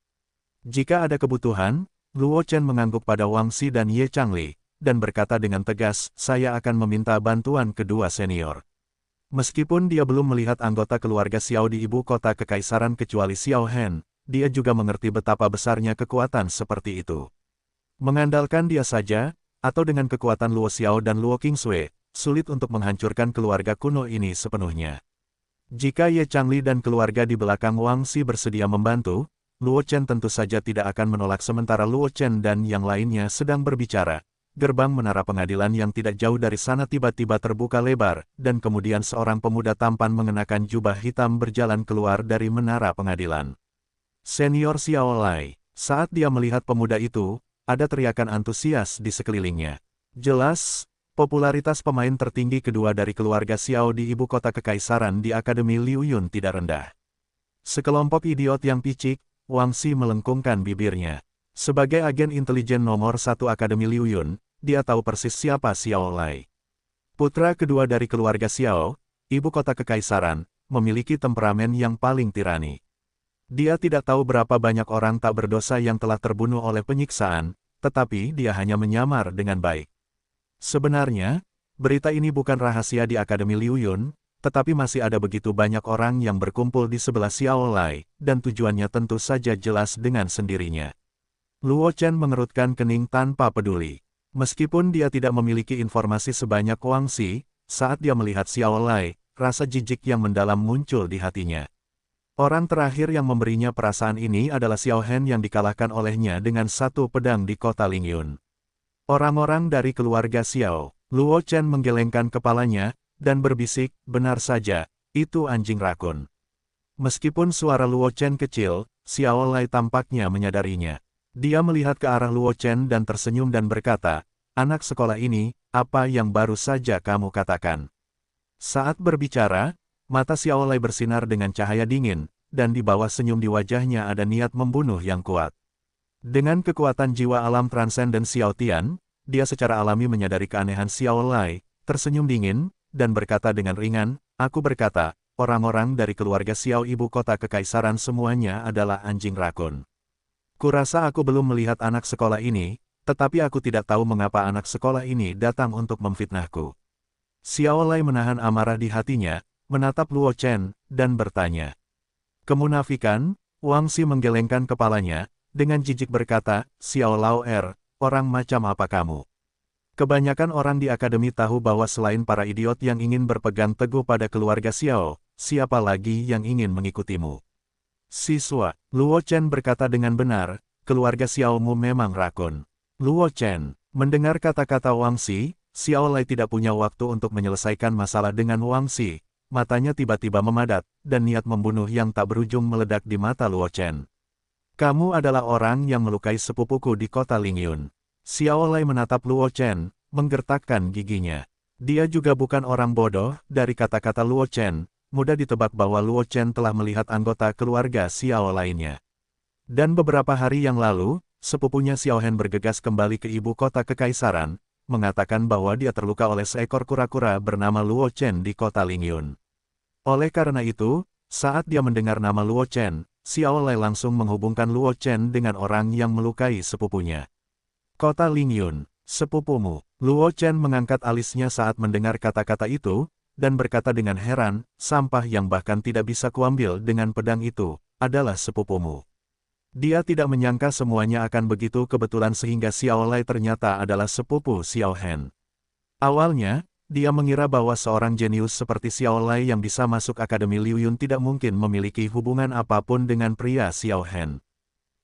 Jika ada kebutuhan, Luo Chen mengangguk pada Wang Xi dan Ye Changli, dan berkata dengan tegas, "Saya akan meminta bantuan kedua senior." Meskipun dia belum melihat anggota keluarga Xiao di ibu kota kekaisaran kecuali Xiao Hen, dia juga mengerti betapa besarnya kekuatan seperti itu. Mengandalkan dia saja, atau dengan kekuatan Luo Xiao dan Luo Qingsui, sulit untuk menghancurkan keluarga kuno ini sepenuhnya. Jika Ye Changli dan keluarga di belakang Wang Xi bersedia membantu, Luo Chen tentu saja tidak akan menolak. Sementara Luo Chen dan yang lainnya sedang berbicara, gerbang menara pengadilan yang tidak jauh dari sana tiba-tiba terbuka lebar, dan kemudian seorang pemuda tampan mengenakan jubah hitam berjalan keluar dari menara pengadilan. Senior Xiao Lai. Saat dia melihat pemuda itu, ada teriakan antusias di sekelilingnya. Jelas, popularitas pemain tertinggi kedua dari keluarga Xiao di ibu kota kekaisaran di Akademi Liu Yun tidak rendah. Sekelompok idiot yang picik, Wang Xi melengkungkan bibirnya. Sebagai agen intelijen nomor 1 Akademi Liu Yun, dia tahu persis siapa Xiao Lai. Putra kedua dari keluarga Xiao, ibu kota kekaisaran, memiliki temperamen yang paling tirani. Dia tidak tahu berapa banyak orang tak berdosa yang telah terbunuh oleh penyiksaan, tetapi dia hanya menyamar dengan baik. Sebenarnya, berita ini bukan rahasia di Akademi Liu Yun, tetapi masih ada begitu banyak orang yang berkumpul di sebelah Xiao Lai, dan tujuannya tentu saja jelas dengan sendirinya. Luo Chen mengerutkan kening tanpa peduli. Meskipun dia tidak memiliki informasi sebanyak Wang Xi, saat dia melihat Xiao Lai, rasa jijik yang mendalam muncul di hatinya. Orang terakhir yang memberinya perasaan ini adalah Xiao Hen yang dikalahkan olehnya dengan satu pedang di kota Lingyun. Orang-orang dari keluarga Xiao. Luo Chen menggelengkan kepalanya, dan berbisik, "Benar saja, itu anjing rakun." Meskipun suara Luo Chen kecil, Xiao Lai tampaknya menyadarinya. Dia melihat ke arah Luo Chen dan tersenyum dan berkata, "Anak sekolah ini, apa yang baru saja kamu katakan?" Saat berbicara, mata Xiao Lai bersinar dengan cahaya dingin, dan di bawah senyum di wajahnya ada niat membunuh yang kuat. Dengan kekuatan jiwa alam transenden Xiao Tian, dia secara alami menyadari keanehan Xiao Lai, tersenyum dingin, dan berkata dengan ringan, "Aku berkata, orang-orang dari keluarga Xiao ibu kota kekaisaran semuanya adalah anjing rakun. Kurasa aku belum melihat anak sekolah ini, tetapi aku tidak tahu mengapa anak sekolah ini datang untuk memfitnahku." Xiao Lai menahan amarah di hatinya, menatap Luo Chen, dan bertanya. "Kemunafikan?" Wang Xi menggelengkan kepalanya, dengan jijik berkata, "Xiao Lao orang macam apa kamu? Kebanyakan orang di akademi tahu bahwa selain para idiot yang ingin berpegang teguh pada keluarga Xiao, siapa lagi yang ingin mengikutimu?" "Siswa," Luo Chen berkata dengan benar, "keluarga Xiaomu memang rakun." Luo Chen, mendengar kata-kata Wang Xi, Xiao Lai tidak punya waktu untuk menyelesaikan masalah dengan Wang Xi. matanya tiba-tiba memadat, dan niat membunuh yang tak berujung meledak di mata Luo Chen. Kamu adalah orang yang melukai sepupuku di kota Lingyun. Xiao Lai menatap Luo Chen, menggertakkan giginya. Dia juga bukan orang bodoh, dari kata-kata Luo Chen, mudah ditebak bahwa Luo Chen telah melihat anggota keluarga Xiao lainnya. Dan beberapa hari yang lalu, sepupunya Xiao Hen bergegas kembali ke ibu kota kekaisaran, mengatakan bahwa dia terluka oleh seekor kura-kura bernama Luo Chen di kota Lingyun. Oleh karena itu, saat dia mendengar nama Luo Chen, Xiao Lai langsung menghubungkan Luo Chen dengan orang yang melukai sepupunya. Kota Lingyun, sepupumu. Luo Chen mengangkat alisnya saat mendengar kata-kata itu, dan berkata dengan heran, sampah yang bahkan tidak bisa kuambil dengan pedang itu, adalah sepupumu. Dia tidak menyangka semuanya akan begitu kebetulan sehingga Xiao Lai ternyata adalah sepupu Xiao Hen. Awalnya, dia mengira bahwa seorang jenius seperti Xiao Lai yang bisa masuk Akademi Liu Yun tidak mungkin memiliki hubungan apapun dengan pria Xiao Hen.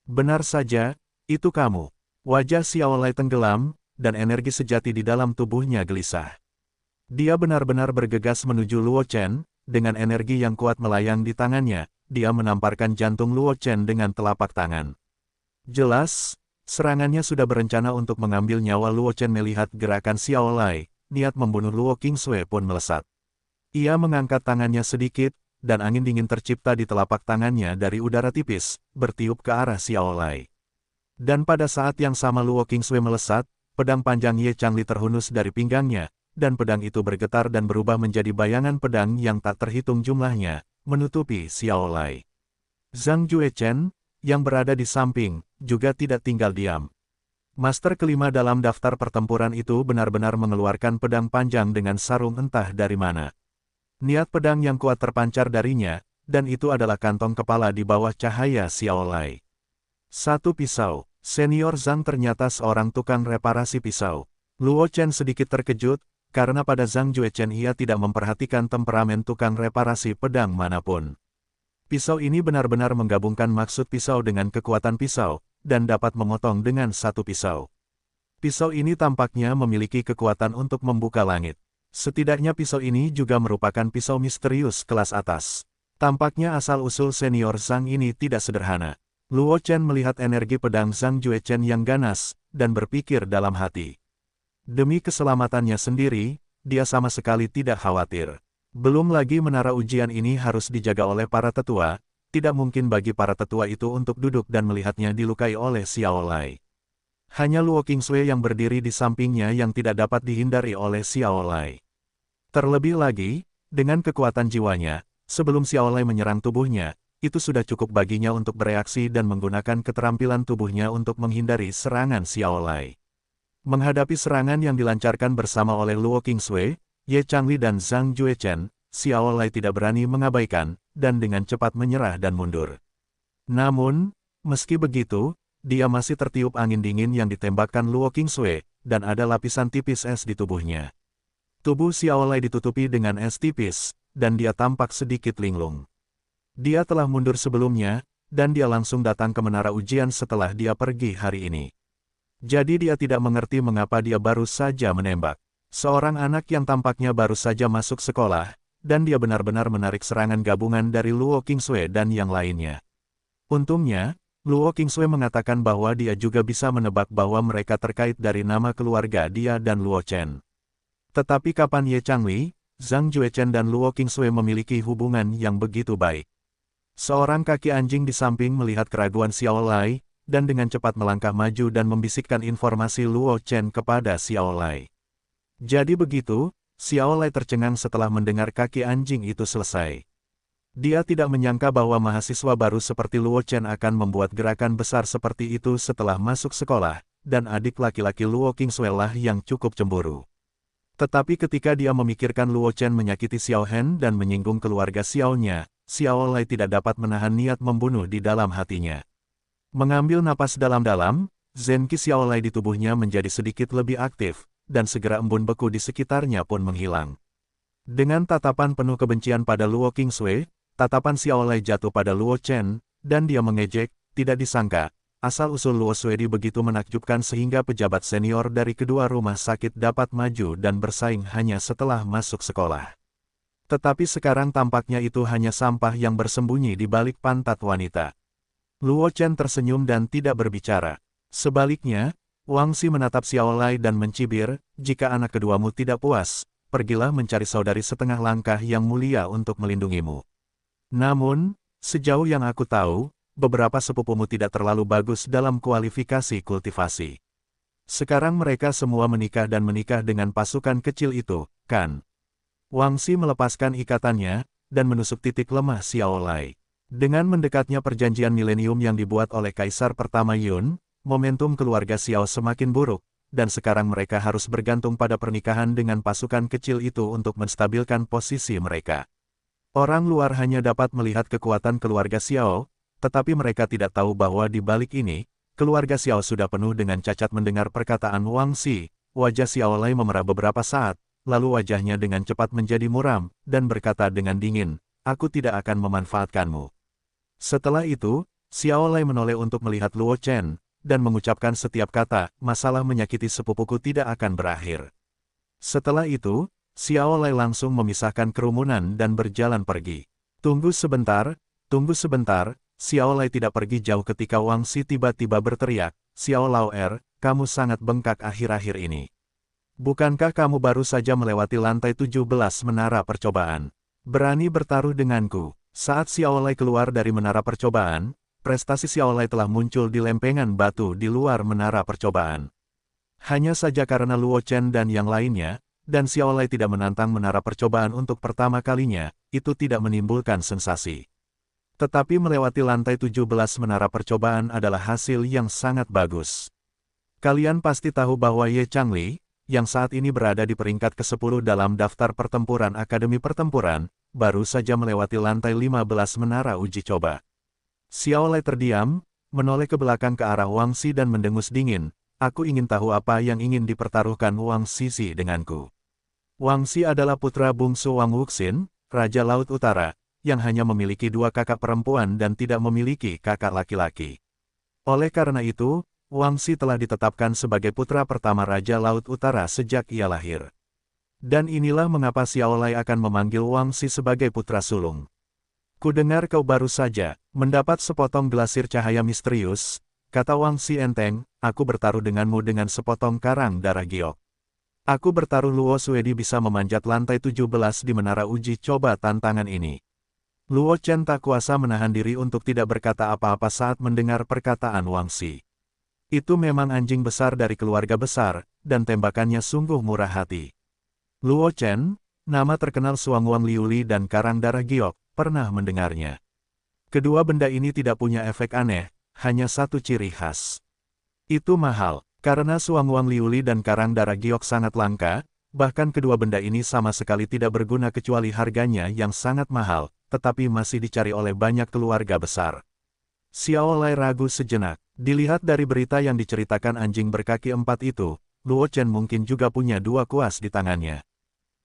Benar saja, itu kamu. Wajah Xiao Lai tenggelam, dan energi sejati di dalam tubuhnya gelisah. Dia benar-benar bergegas menuju Luo Chen, dengan energi yang kuat melayang di tangannya, dia menamparkan jantung Luo Chen dengan telapak tangan. Jelas, serangannya sudah berencana untuk mengambil nyawa Luo Chen. Melihat gerakan Xiao Lai, niat membunuh Luo Qingsui pun melesat. Ia mengangkat tangannya sedikit, dan angin dingin tercipta di telapak tangannya dari udara tipis, bertiup ke arah Xiao Lai. Dan pada saat yang sama Luo Qingsui melesat, pedang panjang Ye Changli terhunus dari pinggangnya, dan pedang itu bergetar dan berubah menjadi bayangan pedang yang tak terhitung jumlahnya, menutupi Xiao Lai. Zhang Juechen, yang berada di samping, juga tidak tinggal diam. Master kelima dalam daftar pertempuran itu benar-benar mengeluarkan pedang panjang dengan sarung entah dari mana. Niat pedang yang kuat terpancar darinya, dan itu adalah kantong kepala di bawah cahaya Xiao Lai. Satu pisau, senior Zhang ternyata seorang tukang reparasi pisau. Luo Chen sedikit terkejut, karena pada Zhang Juechen ia tidak memperhatikan temperamen tukang reparasi pedang manapun. Pisau ini benar-benar menggabungkan maksud pisau dengan kekuatan pisau, dan dapat memotong dengan satu pisau. Pisau ini tampaknya memiliki kekuatan untuk membuka langit. Setidaknya pisau ini juga merupakan pisau misterius kelas atas. Tampaknya asal-usul senior Zhang ini tidak sederhana. Luo Chen melihat energi pedang Zhang Juechen yang ganas, dan berpikir dalam hati. Demi keselamatannya sendiri, dia sama sekali tidak khawatir. Belum lagi menara ujian ini harus dijaga oleh para tetua, tidak mungkin bagi para tetua itu untuk duduk dan melihatnya dilukai oleh Xiao Lai. Hanya Luo Qingsui yang berdiri di sampingnya yang tidak dapat dihindari oleh Xiao Lai. Terlebih lagi, dengan kekuatan jiwanya, sebelum Xiao Lai menyerang tubuhnya, itu sudah cukup baginya untuk bereaksi dan menggunakan keterampilan tubuhnya untuk menghindari serangan Xiao Lai. Menghadapi serangan yang dilancarkan bersama oleh Luo Qingsui, Ye Changli dan Zhang Juechen, Xiao Lai tidak berani mengabaikan, dan dengan cepat menyerah dan mundur. Namun, meski begitu, dia masih tertiup angin dingin yang ditembakkan Luo Qingsui, dan ada lapisan tipis es di tubuhnya. Tubuh Xiao Lai ditutupi dengan es tipis, dan dia tampak sedikit linglung. Dia telah mundur sebelumnya, dan dia langsung datang ke menara ujian setelah dia pergi hari ini. Jadi dia tidak mengerti mengapa dia baru saja menembak. Seorang anak yang tampaknya baru saja masuk sekolah, dan dia benar-benar menarik serangan gabungan dari Luo Qingsui dan yang lainnya. Untungnya, Luo Qingsui mengatakan bahwa dia juga bisa menebak bahwa mereka terkait dari nama keluarga dia dan Luo Chen. Tetapi kapan Ye Changli, Zhang Juechen dan Luo Qingsui memiliki hubungan yang begitu baik? Seorang kaki anjing di samping melihat keraguan Xiao Lai, dan dengan cepat melangkah maju dan membisikkan informasi Luo Chen kepada Xiao Lai. Jadi begitu, Xiao Lai tercengang setelah mendengar kaki anjing itu selesai. Dia tidak menyangka bahwa mahasiswa baru seperti Luo Chen akan membuat gerakan besar seperti itu setelah masuk sekolah, dan adik laki-laki Luo Qingsui lah yang cukup cemburu. Tetapi ketika dia memikirkan Luo Chen menyakiti Xiao Hen dan menyinggung keluarga Xiao-nya, Xiao Lai tidak dapat menahan niat membunuh di dalam hatinya. Mengambil napas dalam-dalam, Zenki Xiao Lai di tubuhnya menjadi sedikit lebih aktif, dan segera embun beku di sekitarnya pun menghilang. Dengan tatapan penuh kebencian pada Luo Qingsui, tatapan Xiao Lai jatuh pada Luo Chen, dan dia mengejek, tidak disangka, asal-usul Luo Suedi begitu menakjubkan sehingga pejabat senior dari kedua rumah sakit dapat maju dan bersaing hanya setelah masuk sekolah. Tetapi sekarang tampaknya itu hanya sampah yang bersembunyi di balik pantat wanita. Luo Chen tersenyum dan tidak berbicara. Sebaliknya, Wang Xi menatap Xiaolai dan mencibir, jika anak keduamu tidak puas, pergilah mencari saudari setengah langkah yang mulia untuk melindungimu. Namun, sejauh yang aku tahu, beberapa sepupumu tidak terlalu bagus dalam kualifikasi kultivasi. Sekarang mereka semua menikah dan menikah dengan pasukan kecil itu, kan? Wang Xi melepaskan ikatannya, dan menusuk titik lemah Xiaolai. Dengan mendekatnya perjanjian milenium yang dibuat oleh Kaisar pertama Yun, momentum keluarga Xiao semakin buruk, dan sekarang mereka harus bergantung pada pernikahan dengan pasukan kecil itu untuk menstabilkan posisi mereka. Orang luar hanya dapat melihat kekuatan keluarga Xiao, tetapi mereka tidak tahu bahwa di balik ini, keluarga Xiao sudah penuh dengan cacat. Mendengar perkataan Wang Xi, wajah Xiaolai memerah beberapa saat, lalu wajahnya dengan cepat menjadi muram, dan berkata dengan dingin, "Aku tidak akan memanfaatkanmu." Setelah itu, Xiaolai menoleh untuk melihat Luo Chen, dan mengucapkan setiap kata, "Masalah menyakiti sepupuku tidak akan berakhir." Setelah itu, Xiaolai langsung memisahkan kerumunan dan berjalan pergi. Tunggu sebentar, Xiaolai tidak pergi jauh ketika Wang Xi tiba-tiba berteriak, "Xiao Lao kamu sangat bengkak akhir-akhir ini. Bukankah kamu baru saja melewati lantai 17 menara percobaan? Berani bertaruh denganku?" Saat Xiaolai keluar dari menara percobaan, prestasi Xiaolai telah muncul di lempengan batu di luar menara percobaan. Hanya saja karena Luo Chen dan yang lainnya, dan Xiaolai tidak menantang menara percobaan untuk pertama kalinya, itu tidak menimbulkan sensasi. Tetapi melewati lantai 17 menara percobaan adalah hasil yang sangat bagus. Kalian pasti tahu bahwa Ye Changli, yang saat ini berada di peringkat ke-10 dalam daftar pertempuran Akademi Pertempuran, baru saja melewati lantai 15 menara uji coba. Xiaolai terdiam, menoleh ke belakang ke arah Wang Xi dan mendengus dingin, "Aku ingin tahu apa yang ingin dipertaruhkan Wang Xi denganku." Wang Xi adalah putra bungsu Wang Wuxin, Raja Laut Utara, yang hanya memiliki 2 kakak perempuan dan tidak memiliki kakak laki-laki. Oleh karena itu, Wang Xi telah ditetapkan sebagai putra pertama Raja Laut Utara sejak ia lahir. Dan inilah mengapa Xiaolai akan memanggil Wang Xi sebagai putra sulung. "Kudengar kau baru saja mendapat sepotong glasir cahaya misterius," kata Wang Xi enteng, "aku bertaruh denganmu dengan sepotong karang darah giok. Aku bertaruh Luo Suedi bisa memanjat lantai 17 di menara uji coba tantangan ini." Luo Chen tak kuasa menahan diri untuk tidak berkata apa-apa saat mendengar perkataan Wang Xi. Itu memang anjing besar dari keluarga besar, dan tembakannya sungguh murah hati. Luo Chen, nama terkenal Suangwang Liuli dan Karang Darah Giok, pernah mendengarnya. Kedua benda ini tidak punya efek aneh, hanya satu ciri khas. Itu mahal, karena Suangwang Liuli dan Karang Darah Giok sangat langka, bahkan kedua benda ini sama sekali tidak berguna kecuali harganya yang sangat mahal, tetapi masih dicari oleh banyak keluarga besar. Xiaolai ragu sejenak. Dilihat dari berita yang diceritakan anjing berkaki 4 itu, Luo Chen mungkin juga punya 2 kuas di tangannya.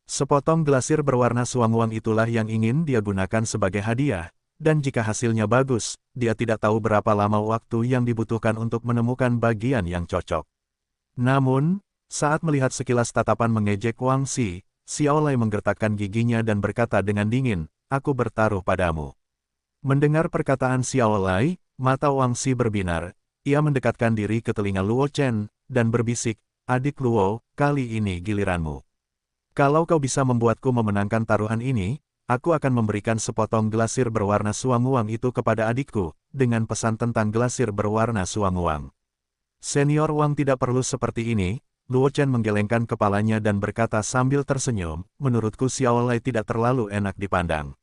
Sepotong glasir berwarna suang-wang itulah yang ingin dia gunakan sebagai hadiah, dan jika hasilnya bagus, dia tidak tahu berapa lama waktu yang dibutuhkan untuk menemukan bagian yang cocok. Namun, saat melihat sekilas tatapan mengejek Wang Xi, Xiaolai menggertakkan giginya dan berkata dengan dingin, "Aku bertaruh padamu." Mendengar perkataan Xiaolai, mata Wang Xi berbinar. Ia mendekatkan diri ke telinga Luo Chen, dan berbisik, "Adik Luo, kali ini giliranmu. Kalau kau bisa membuatku memenangkan taruhan ini, aku akan memberikan sepotong glasir berwarna suang-wang itu kepada adikku, dengan pesan tentang glasir berwarna suang-wang." "Senior Wang tidak perlu seperti ini," Luo Chen menggelengkan kepalanya dan berkata sambil tersenyum, "Menurutku Xiaolai tidak terlalu enak dipandang.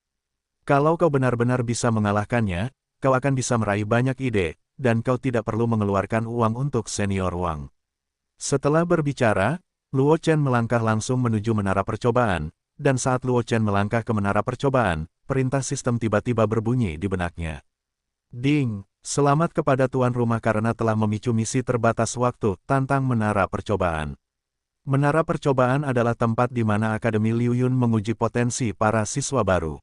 Kalau kau benar-benar bisa mengalahkannya, kau akan bisa meraih banyak ide, dan kau tidak perlu mengeluarkan uang untuk senior Wang." Setelah berbicara, Luo Chen melangkah langsung menuju menara percobaan, dan saat Luo Chen melangkah ke menara percobaan, perintah sistem tiba-tiba berbunyi di benaknya. "Ding, selamat kepada tuan rumah karena telah memicu misi terbatas waktu tantang menara percobaan." Menara percobaan adalah tempat di mana Akademi Liu Yun menguji potensi para siswa baru.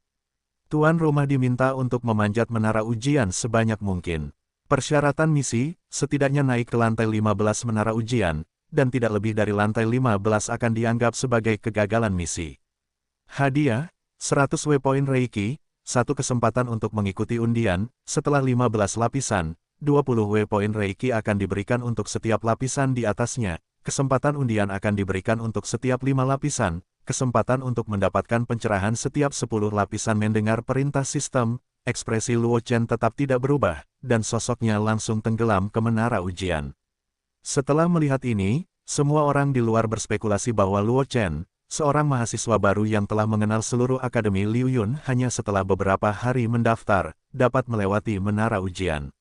Tuan rumah diminta untuk memanjat menara ujian sebanyak mungkin. Persyaratan misi, setidaknya naik ke lantai 15 menara ujian, dan tidak lebih dari lantai 15 akan dianggap sebagai kegagalan misi. Hadiah, 100 W-point Reiki, satu kesempatan untuk mengikuti undian, setelah 15 lapisan, 20 W-point Reiki akan diberikan untuk setiap lapisan di atasnya, kesempatan undian akan diberikan untuk setiap 5 lapisan, kesempatan untuk mendapatkan pencerahan setiap 10 lapisan. Mendengar perintah sistem, ekspresi Luo Chen tetap tidak berubah, dan sosoknya langsung tenggelam ke menara ujian. Setelah melihat ini, semua orang di luar berspekulasi bahwa Luo Chen, seorang mahasiswa baru yang telah mengenal seluruh Akademi Liu Yun hanya setelah beberapa hari mendaftar, dapat melewati menara ujian.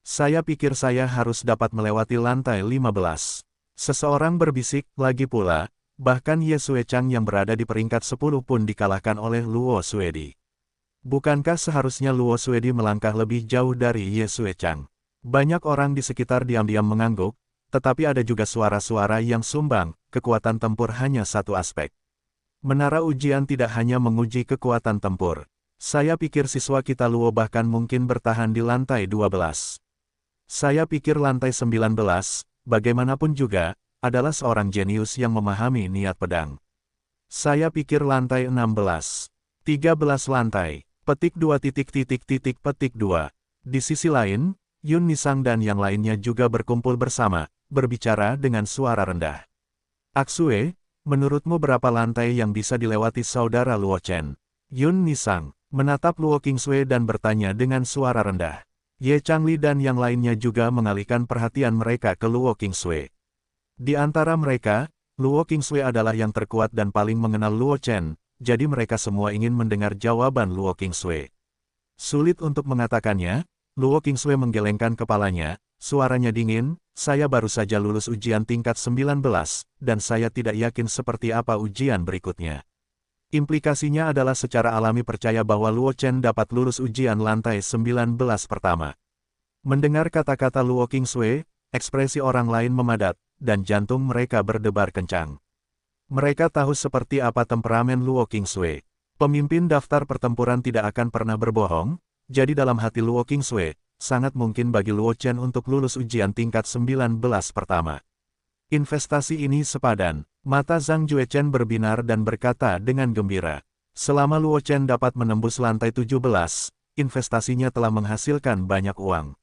Saya pikir saya harus dapat melewati lantai 15. Seseorang berbisik, lagi pula, bahkan Ye Xuechang yang berada di peringkat 10 pun dikalahkan oleh Luo Suedi. Bukankah seharusnya Luo Suedi melangkah lebih jauh dari Ye Xuechang? Banyak orang di sekitar diam-diam mengangguk, tetapi ada juga suara-suara yang sumbang, kekuatan tempur hanya satu aspek. Menara ujian tidak hanya menguji kekuatan tempur. Saya pikir siswa kita Luo bahkan mungkin bertahan di lantai 12. Saya pikir lantai 19, bagaimanapun juga, adalah seorang jenius yang memahami niat pedang. Saya pikir lantai 16. 13 lantai. Petik 2. Di sisi lain, Yun Nisang dan yang lainnya juga berkumpul bersama, berbicara dengan suara rendah. Aksue, menurutmu berapa lantai yang bisa dilewati saudara Luo Chen? Yun Nisang menatap Luo Qingsui dan bertanya dengan suara rendah. Ye Changli dan yang lainnya juga mengalihkan perhatian mereka ke Luo Qingsui. Di antara mereka, Luo Qingsui adalah yang terkuat dan paling mengenal Luo Chen, jadi mereka semua ingin mendengar jawaban Luo Qingsui. Sulit untuk mengatakannya, Luo Qingsui menggelengkan kepalanya, suaranya dingin, saya baru saja lulus ujian tingkat 19, dan saya tidak yakin seperti apa ujian berikutnya. Implikasinya adalah secara alami percaya bahwa Luo Chen dapat lulus ujian lantai 19 pertama. Mendengar kata-kata Luo Qingsui, ekspresi orang lain memadat, dan jantung mereka berdebar kencang. Mereka tahu seperti apa temperamen Luo Qingsui. Pemimpin daftar pertempuran tidak akan pernah berbohong, jadi dalam hati Luo Qingsui, sangat mungkin bagi Luo Chen untuk lulus ujian tingkat 19 pertama. Investasi ini sepadan. Mata Zhang Juechen berbinar dan berkata dengan gembira. Selama Luo Chen dapat menembus lantai 17, investasinya telah menghasilkan banyak uang.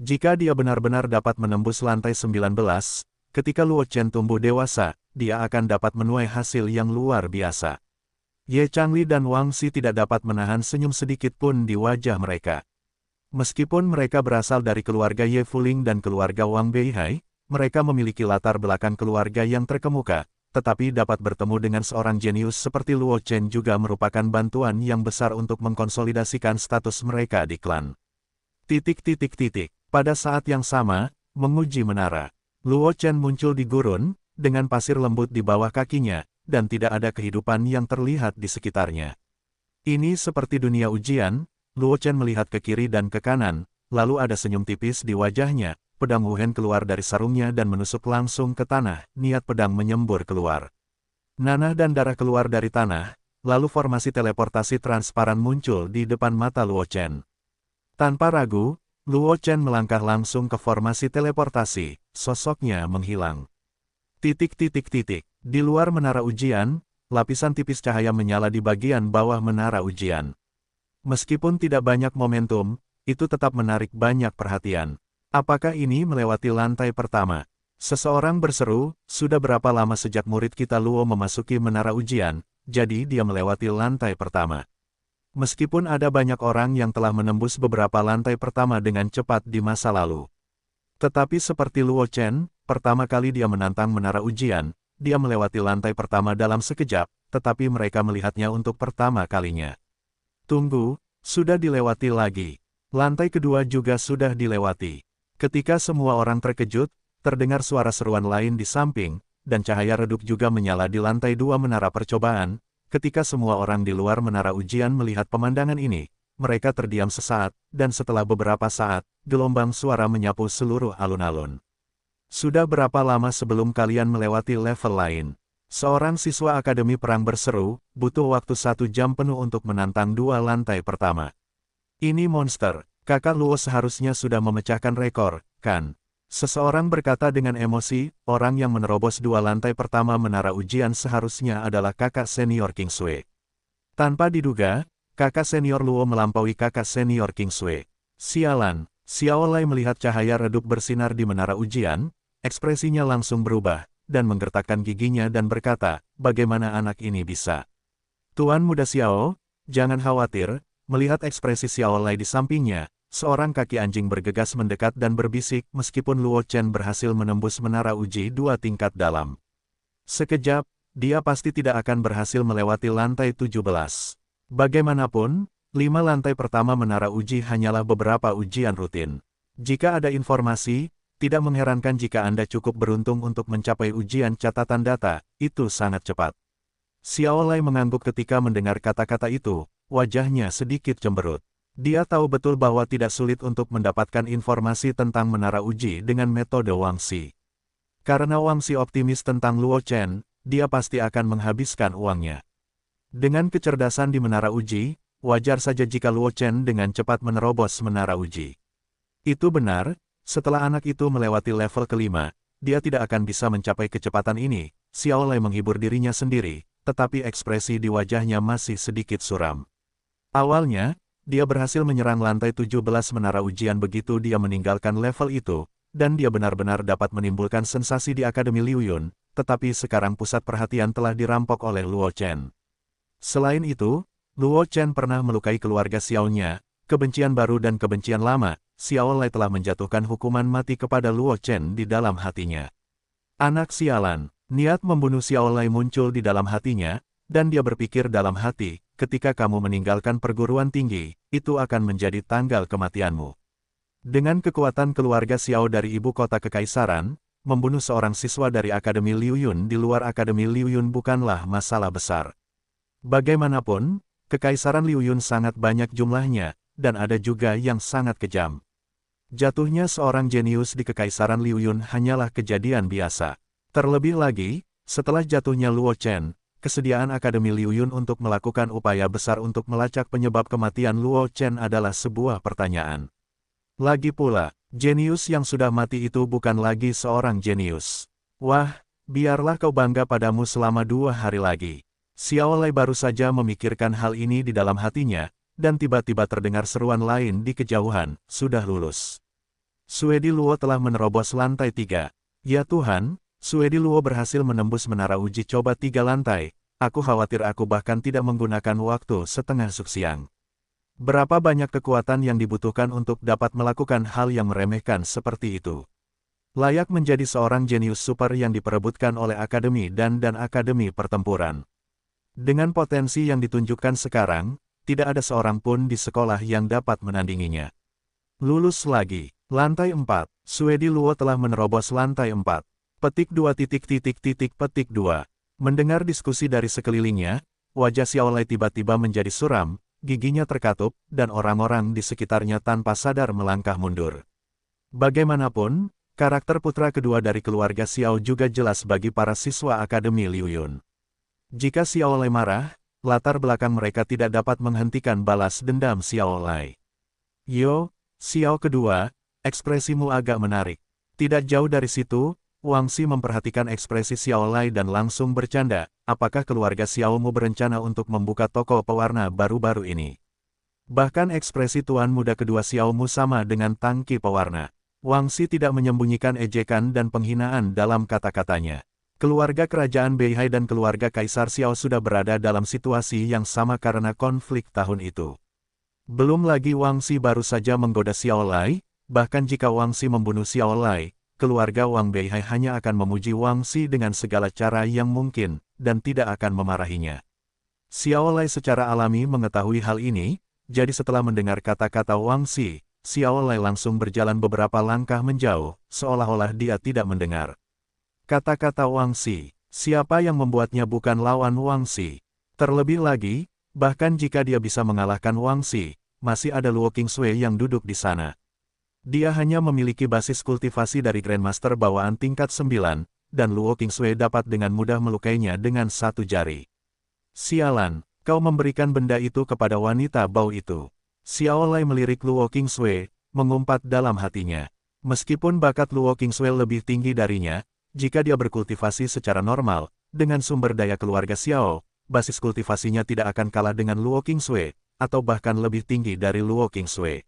Jika dia benar-benar dapat menembus lantai 19, ketika Luo Chen tumbuh dewasa, dia akan dapat menuai hasil yang luar biasa. Ye Changli dan Wang Xi tidak dapat menahan senyum sedikit pun di wajah mereka. Meskipun mereka berasal dari keluarga Ye Fuling dan keluarga Wang Beihai, mereka memiliki latar belakang keluarga yang terkemuka, tetapi dapat bertemu dengan seorang jenius seperti Luo Chen juga merupakan bantuan yang besar untuk mengkonsolidasikan status mereka di klan. Pada saat yang sama, menguji menara, Luo Chen muncul di gurun, dengan pasir lembut di bawah kakinya, dan tidak ada kehidupan yang terlihat di sekitarnya. Ini seperti dunia ujian, Luo Chen melihat ke kiri dan ke kanan, lalu ada senyum tipis di wajahnya. Pedang Wu Hen keluar dari sarungnya dan menusuk langsung ke tanah, niat pedang menyembur keluar. Nanah dan darah keluar dari tanah, lalu formasi teleportasi transparan muncul di depan mata Luo Chen. Tanpa ragu, Luo Chen melangkah langsung ke formasi teleportasi, sosoknya menghilang. Di luar menara ujian, lapisan tipis cahaya menyala di bagian bawah menara ujian. Meskipun tidak banyak momentum, itu tetap menarik banyak perhatian. Apakah ini melewati lantai pertama? Seseorang berseru, sudah berapa lama sejak murid kita Luo memasuki menara ujian, jadi dia melewati lantai pertama. Meskipun ada banyak orang yang telah menembus beberapa lantai pertama dengan cepat di masa lalu. Tetapi seperti Luo Chen, pertama kali dia menantang menara ujian, dia melewati lantai pertama dalam sekejap, tetapi mereka melihatnya untuk pertama kalinya. Tunggu, sudah dilewati lagi. Lantai kedua juga sudah dilewati. Ketika semua orang terkejut, terdengar suara seruan lain di samping, dan cahaya redup juga menyala di lantai 2 menara percobaan. Ketika semua orang di luar menara ujian melihat pemandangan ini, mereka terdiam sesaat, dan setelah beberapa saat, gelombang suara menyapu seluruh alun-alun. Sudah berapa lama sebelum kalian melewati level lain? Seorang siswa Akademi Perang berseru, butuh waktu 1 jam penuh untuk menantang 2 lantai pertama. Ini monster. Kakak Luo seharusnya sudah memecahkan rekor, kan? Seseorang berkata dengan emosi, orang yang menerobos 2 lantai pertama menara ujian seharusnya adalah kakak senior Qingsui. Tanpa diduga, kakak senior Luo melampaui kakak senior King Sui. Sialan, Xiao Lai melihat cahaya redup bersinar di menara ujian, ekspresinya langsung berubah, dan menggertakkan giginya dan berkata, bagaimana anak ini bisa? Tuan Muda Xiao, jangan khawatir, melihat ekspresi Xiao Lai di sampingnya, seorang kaki anjing bergegas mendekat dan berbisik meskipun Luo Chen berhasil menembus menara uji 2 tingkat dalam. Sekejap, dia pasti tidak akan berhasil melewati lantai 17. Bagaimanapun, 5 lantai pertama menara uji hanyalah beberapa ujian rutin. Jika ada informasi, tidak mengherankan jika Anda cukup beruntung untuk mencapai ujian catatan data, itu sangat cepat. Xiao Lai mengangguk ketika mendengar kata-kata itu, wajahnya sedikit cemberut. Dia tahu betul bahwa tidak sulit untuk mendapatkan informasi tentang menara uji dengan metode Wang Xi. Karena Wang Xi optimis tentang Luo Chen, dia pasti akan menghabiskan uangnya. Dengan kecerdasan di menara uji, wajar saja jika Luo Chen dengan cepat menerobos menara uji. Itu benar, setelah anak itu melewati level kelima, dia tidak akan bisa mencapai kecepatan ini. Xiao Lai menghibur dirinya sendiri, tetapi ekspresi di wajahnya masih sedikit suram. Awalnya, dia berhasil menyerang lantai 17 menara ujian begitu dia meninggalkan level itu, dan dia benar-benar dapat menimbulkan sensasi di Akademi Liu Yun, tetapi sekarang pusat perhatian telah dirampok oleh Luo Chen. Selain itu, Luo Chen pernah melukai keluarga Xiao-nya, kebencian baru dan kebencian lama, Xiao Lai telah menjatuhkan hukuman mati kepada Luo Chen di dalam hatinya. Anak sialan, niat membunuh Xiao Lai muncul di dalam hatinya, dan dia berpikir dalam hati, ketika kamu meninggalkan perguruan tinggi, itu akan menjadi tanggal kematianmu. Dengan kekuatan keluarga Xiao dari ibu kota kekaisaran, membunuh seorang siswa dari Akademi Liu Yun di luar Akademi Liu Yun bukanlah masalah besar. Bagaimanapun, kekaisaran Liu Yun sangat banyak jumlahnya, dan ada juga yang sangat kejam. Jatuhnya seorang jenius di kekaisaran Liu Yun hanyalah kejadian biasa. Terlebih lagi, setelah jatuhnya Luo Chen, kesediaan Akademi Liu Yun untuk melakukan upaya besar untuk melacak penyebab kematian Luo Chen adalah sebuah pertanyaan. Lagi pula, jenius yang sudah mati itu bukan lagi seorang jenius. Wah, biarlah kau bangga padamu selama 2 hari lagi. Xiao Lai baru saja memikirkan hal ini di dalam hatinya, dan tiba-tiba terdengar seruan lain di kejauhan, sudah lulus. Suedi Luo telah menerobos lantai 3. Ya Tuhan, Suedi Luo berhasil menembus menara uji coba 3 lantai, aku khawatir aku bahkan tidak menggunakan waktu setengah suksiang. Berapa banyak kekuatan yang dibutuhkan untuk dapat melakukan hal yang meremehkan seperti itu? Layak menjadi seorang jenius super yang diperebutkan oleh akademi dan akademi pertempuran. Dengan potensi yang ditunjukkan sekarang, tidak ada seorang pun di sekolah yang dapat menandinginya. Lulus lagi. Lantai 4. Suedi Luo telah menerobos lantai 4. Petik 2. Mendengar diskusi dari sekelilingnya, wajah Xiao Lai tiba-tiba menjadi suram, giginya terkatup, dan orang-orang di sekitarnya tanpa sadar melangkah mundur. Bagaimanapun, karakter putra kedua dari keluarga Xiao juga jelas bagi para siswa Akademi Liu Yun. Jika Xiao Lai marah, latar belakang mereka tidak dapat menghentikan balas dendam Xiao Lai. Yo, Xiao kedua, ekspresimu agak menarik. Tidak jauh dari situ, Wang Xi memperhatikan ekspresi Xiao Lai dan langsung bercanda, apakah keluarga Xiaomu berencana untuk membuka toko pewarna baru-baru ini? Bahkan ekspresi tuan muda kedua Xiaomu sama dengan tangki pewarna. Wang Xi tidak menyembunyikan ejekan dan penghinaan dalam kata-katanya. Keluarga kerajaan Beihai dan keluarga Kaisar Xiao sudah berada dalam situasi yang sama karena konflik tahun itu. Belum lagi Wang Xi baru saja menggoda Xiao Lai, bahkan jika Wang Xi membunuh Xiao Lai, keluarga Wang Beihai hanya akan memuji Wang Xi dengan segala cara yang mungkin, dan tidak akan memarahinya. Xiao Lai secara alami mengetahui hal ini, jadi setelah mendengar kata-kata Wang Xi, Xiao Lai langsung berjalan beberapa langkah menjauh, seolah-olah dia tidak mendengar. Kata-kata Wang Xi, siapa yang membuatnya bukan lawan Wang Xi. Terlebih lagi, bahkan jika dia bisa mengalahkan Wang Xi, masih ada Luo Qingsui yang duduk di sana. Dia hanya memiliki basis kultivasi dari Grandmaster bawaan tingkat 9, dan Luo Qingsui dapat dengan mudah melukainya dengan 1 jari. Sialan, kau memberikan benda itu kepada wanita bau itu. Xiao Lai melirik Luo Qingsui, mengumpat dalam hatinya. Meskipun bakat Luo Qingsui lebih tinggi darinya, jika dia berkultivasi secara normal, dengan sumber daya keluarga Xiao, basis kultivasinya tidak akan kalah dengan Luo Qingsui, atau bahkan lebih tinggi dari Luo Qingsui.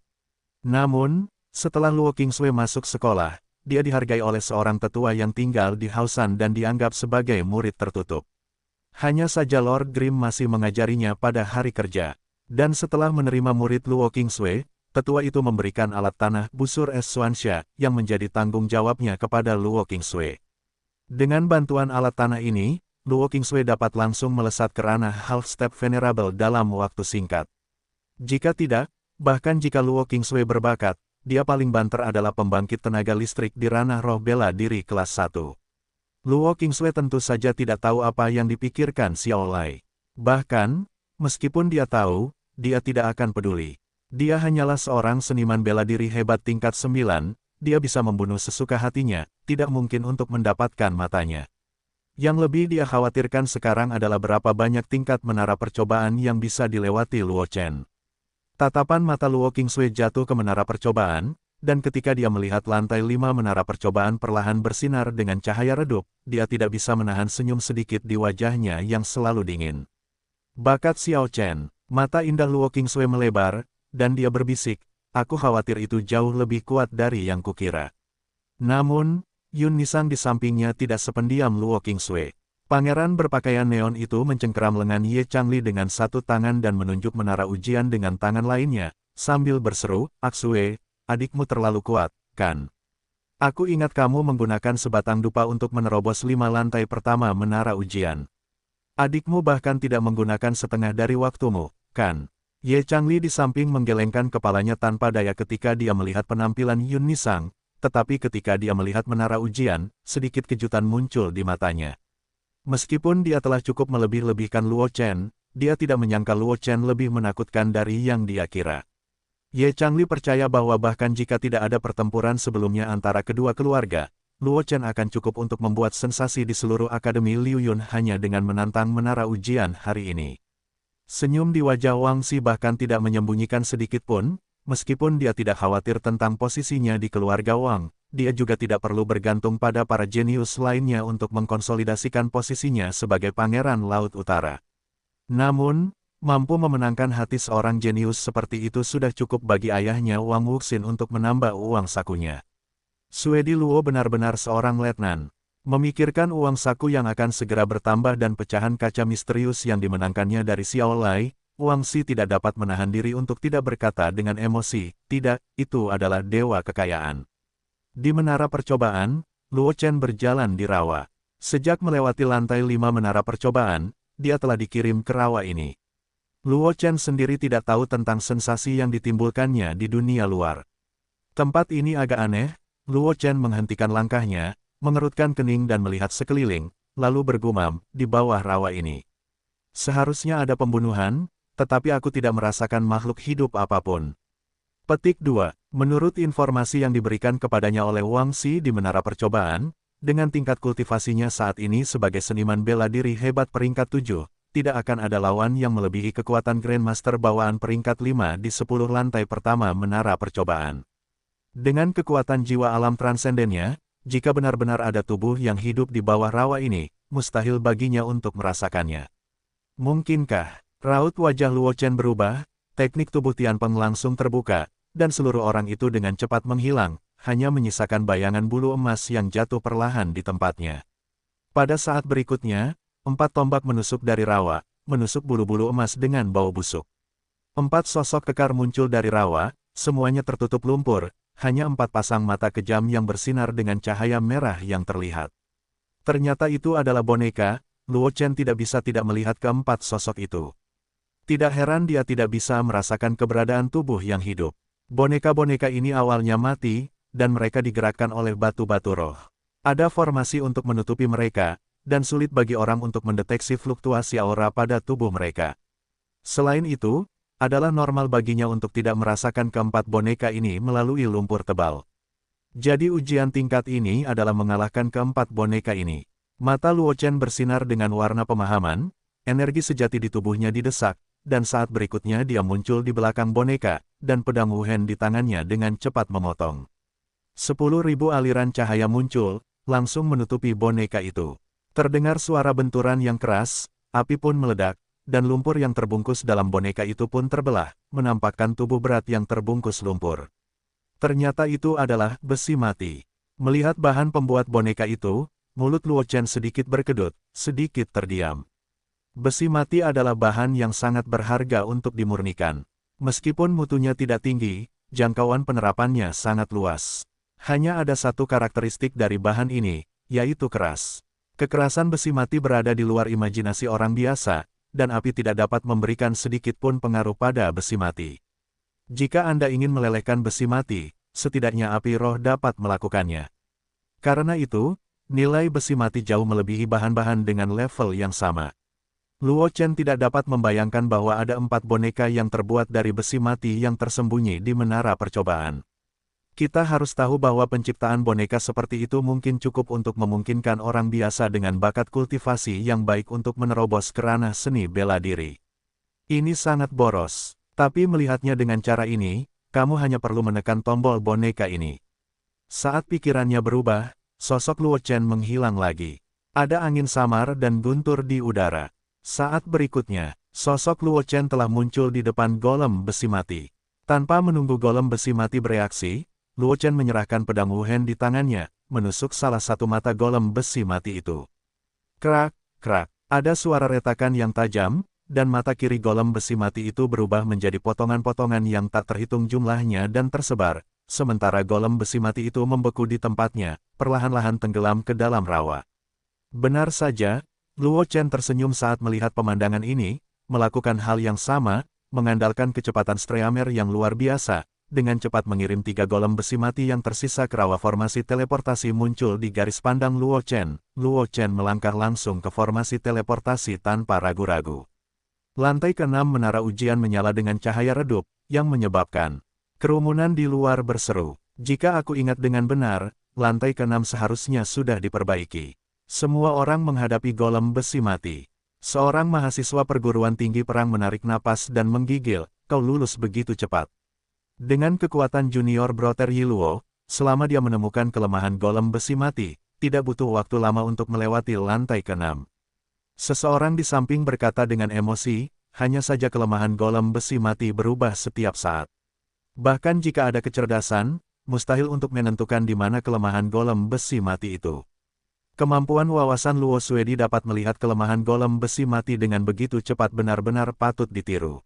Namun, setelah Luo Qingsui masuk sekolah, dia dihargai oleh seorang tetua yang tinggal di Haosan dan dianggap sebagai murid tertutup. Hanya saja Lord Grimm masih mengajarinya pada hari kerja. Dan setelah menerima murid Luo Qingsui, tetua itu memberikan alat tanah busur es Xuanxia yang menjadi tanggung jawabnya kepada Luo Qingsui. Dengan bantuan alat tanah ini, Luo Qingsui dapat langsung melesat ke ranah Half Step Venerable dalam waktu singkat. Jika tidak, bahkan jika Luo Qingsui berbakat, dia paling banter adalah pembangkit tenaga listrik di ranah roh bela diri kelas 1. Luo Qingsui tentu saja tidak tahu apa yang dipikirkan Xiao Lai. Bahkan, meskipun dia tahu, dia tidak akan peduli. Dia hanyalah seorang seniman bela diri hebat tingkat 9, dia bisa membunuh sesuka hatinya, tidak mungkin untuk mendapatkan matanya. Yang lebih dia khawatirkan sekarang adalah berapa banyak tingkat menara percobaan yang bisa dilewati Luo Chen. Tatapan mata Luo Qingsui jatuh ke menara percobaan, dan ketika dia melihat lantai 5 menara percobaan perlahan bersinar dengan cahaya redup, dia tidak bisa menahan senyum sedikit di wajahnya yang selalu dingin. Bakat Xiao Chen. Mata indah Luo Qingsui melebar, dan dia berbisik, aku khawatir itu jauh lebih kuat dari yang kukira. Namun, Yun Nisang di sampingnya tidak sependiam Luo Qingsui. Pangeran berpakaian neon itu mencengkeram lengan Ye Changli dengan satu tangan dan menunjuk menara ujian dengan tangan lainnya, sambil berseru, Aksue, adikmu terlalu kuat, kan? Aku ingat kamu menggunakan sebatang dupa untuk menerobos 5 lantai pertama menara ujian. Adikmu bahkan tidak menggunakan setengah dari waktumu, kan? Ye Changli di samping menggelengkan kepalanya tanpa daya ketika dia melihat penampilan Yun Nisang, tetapi ketika dia melihat menara ujian, sedikit kejutan muncul di matanya. Meskipun dia telah cukup melebih-lebihkan Luo Chen, dia tidak menyangka Luo Chen lebih menakutkan dari yang dia kira. Ye Changli percaya bahwa bahkan jika tidak ada pertempuran sebelumnya antara kedua keluarga, Luo Chen akan cukup untuk membuat sensasi di seluruh Akademi Liu Yun hanya dengan menantang menara ujian hari ini. Senyum di wajah Wang Xi bahkan tidak menyembunyikan sedikit pun, meskipun dia tidak khawatir tentang posisinya di keluarga Wang, dia juga tidak perlu bergantung pada para jenius lainnya untuk mengkonsolidasikan posisinya sebagai Pangeran Laut Utara. Namun, mampu memenangkan hati seorang jenius seperti itu sudah cukup bagi ayahnya Wang Wuxin untuk menambah uang sakunya. Suedi Luo benar-benar seorang letnan. Memikirkan uang saku yang akan segera bertambah dan pecahan kaca misterius yang dimenangkannya dari Xiao Lai, Wang Xi tidak dapat menahan diri untuk tidak berkata dengan emosi, tidak, itu adalah dewa kekayaan. Di menara percobaan, Luo Chen berjalan di rawa. Sejak melewati lantai 5 menara percobaan, dia telah dikirim ke rawa ini. Luo Chen sendiri tidak tahu tentang sensasi yang ditimbulkannya di dunia luar. Tempat ini agak aneh. Luo Chen menghentikan langkahnya, mengerutkan kening dan melihat sekeliling, lalu bergumam, di bawah rawa ini. Seharusnya ada pembunuhan, tetapi aku tidak merasakan makhluk hidup apapun. Petik 2. Menurut informasi yang diberikan kepadanya oleh Wang Xi di menara percobaan, dengan tingkat kultivasinya saat ini sebagai seniman bela diri hebat peringkat 7, tidak akan ada lawan yang melebihi kekuatan Grandmaster bawaan peringkat 5 di 10 lantai pertama menara percobaan. Dengan kekuatan jiwa alam transendennya, jika benar-benar ada tubuh yang hidup di bawah rawa ini, mustahil baginya untuk merasakannya. Mungkinkah? Raut wajah Luo Chen berubah, teknik tubuh Tianpeng langsung terbuka, dan seluruh orang itu dengan cepat menghilang, hanya menyisakan bayangan bulu emas yang jatuh perlahan di tempatnya. Pada saat berikutnya, 4 tombak menusuk dari rawa, menusuk bulu-bulu emas dengan bau busuk. 4 sosok kekar muncul dari rawa, semuanya tertutup lumpur, hanya 4 pasang mata kejam yang bersinar dengan cahaya merah yang terlihat. Ternyata itu adalah boneka, Luo Chen tidak bisa tidak melihat keempat sosok itu. Tidak heran dia tidak bisa merasakan keberadaan tubuh yang hidup. Boneka-boneka ini awalnya mati, dan mereka digerakkan oleh batu-batu roh. Ada formasi untuk menutupi mereka, dan sulit bagi orang untuk mendeteksi fluktuasi aura pada tubuh mereka. Selain itu, adalah normal baginya untuk tidak merasakan keempat boneka ini melalui lumpur tebal. Jadi ujian tingkat ini adalah mengalahkan keempat boneka ini. Mata Luo Chen bersinar dengan warna pemahaman, energi sejati di tubuhnya didesak, dan saat berikutnya dia muncul di belakang boneka, dan pedang Wuhen di tangannya dengan cepat memotong. 10.000 aliran cahaya muncul, langsung menutupi boneka itu. Terdengar suara benturan yang keras, api pun meledak, dan lumpur yang terbungkus dalam boneka itu pun terbelah, menampakkan tubuh berat yang terbungkus lumpur. Ternyata itu adalah besi mati. Melihat bahan pembuat boneka itu, mulut Luo Chen sedikit berkedut, sedikit terdiam. Besi mati adalah bahan yang sangat berharga untuk dimurnikan. Meskipun mutunya tidak tinggi, jangkauan penerapannya sangat luas. Hanya ada satu karakteristik dari bahan ini, yaitu keras. Kekerasan besi mati berada di luar imajinasi orang biasa, dan api tidak dapat memberikan sedikit pun pengaruh pada besi mati. Jika Anda ingin melelehkan besi mati, setidaknya api roh dapat melakukannya. Karena itu, nilai besi mati jauh melebihi bahan-bahan dengan level yang sama. Luo Chen tidak dapat membayangkan bahwa ada 4 boneka yang terbuat dari besi mati yang tersembunyi di menara percobaan. Kita harus tahu bahwa penciptaan boneka seperti itu mungkin cukup untuk memungkinkan orang biasa dengan bakat kultivasi yang baik untuk menerobos ke ranah seni bela diri. Ini sangat boros, tapi melihatnya dengan cara ini, kamu hanya perlu menekan tombol boneka ini. Saat pikirannya berubah, sosok Luo Chen menghilang lagi. Ada angin samar dan guntur di udara. Saat berikutnya, sosok Luo Chen telah muncul di depan golem besi mati. Tanpa menunggu golem besi mati bereaksi, Luo Chen menyerahkan pedang Wuhen di tangannya, menusuk salah satu mata golem besi mati itu. Krak, krak, ada suara retakan yang tajam, dan mata kiri golem besi mati itu berubah menjadi potongan-potongan yang tak terhitung jumlahnya dan tersebar, sementara golem besi mati itu membeku di tempatnya, perlahan-lahan tenggelam ke dalam rawa. Benar saja, Luo Chen tersenyum saat melihat pemandangan ini, melakukan hal yang sama, mengandalkan kecepatan Streamer yang luar biasa, dengan cepat mengirim 3 golem besi mati yang tersisa ke rawa formasi teleportasi muncul di garis pandang Luo Chen. Luo Chen melangkah langsung ke formasi teleportasi tanpa ragu-ragu. Lantai ke-6 menara ujian menyala dengan cahaya redup, yang menyebabkan kerumunan di luar berseru. Jika aku ingat dengan benar, lantai ke-6 seharusnya sudah diperbaiki. Semua orang menghadapi golem besi mati. Seorang mahasiswa perguruan tinggi perang menarik napas dan menggigil, kau lulus begitu cepat. Dengan kekuatan junior Brother Yiluo, selama dia menemukan kelemahan golem besi mati, tidak butuh waktu lama untuk melewati lantai ke-6. Seseorang di samping berkata dengan emosi, hanya saja kelemahan golem besi mati berubah setiap saat. Bahkan jika ada kecerdasan, mustahil untuk menentukan di mana kelemahan golem besi mati itu. Kemampuan wawasan Luo Suedi dapat melihat kelemahan golem besi mati dengan begitu cepat benar-benar patut ditiru.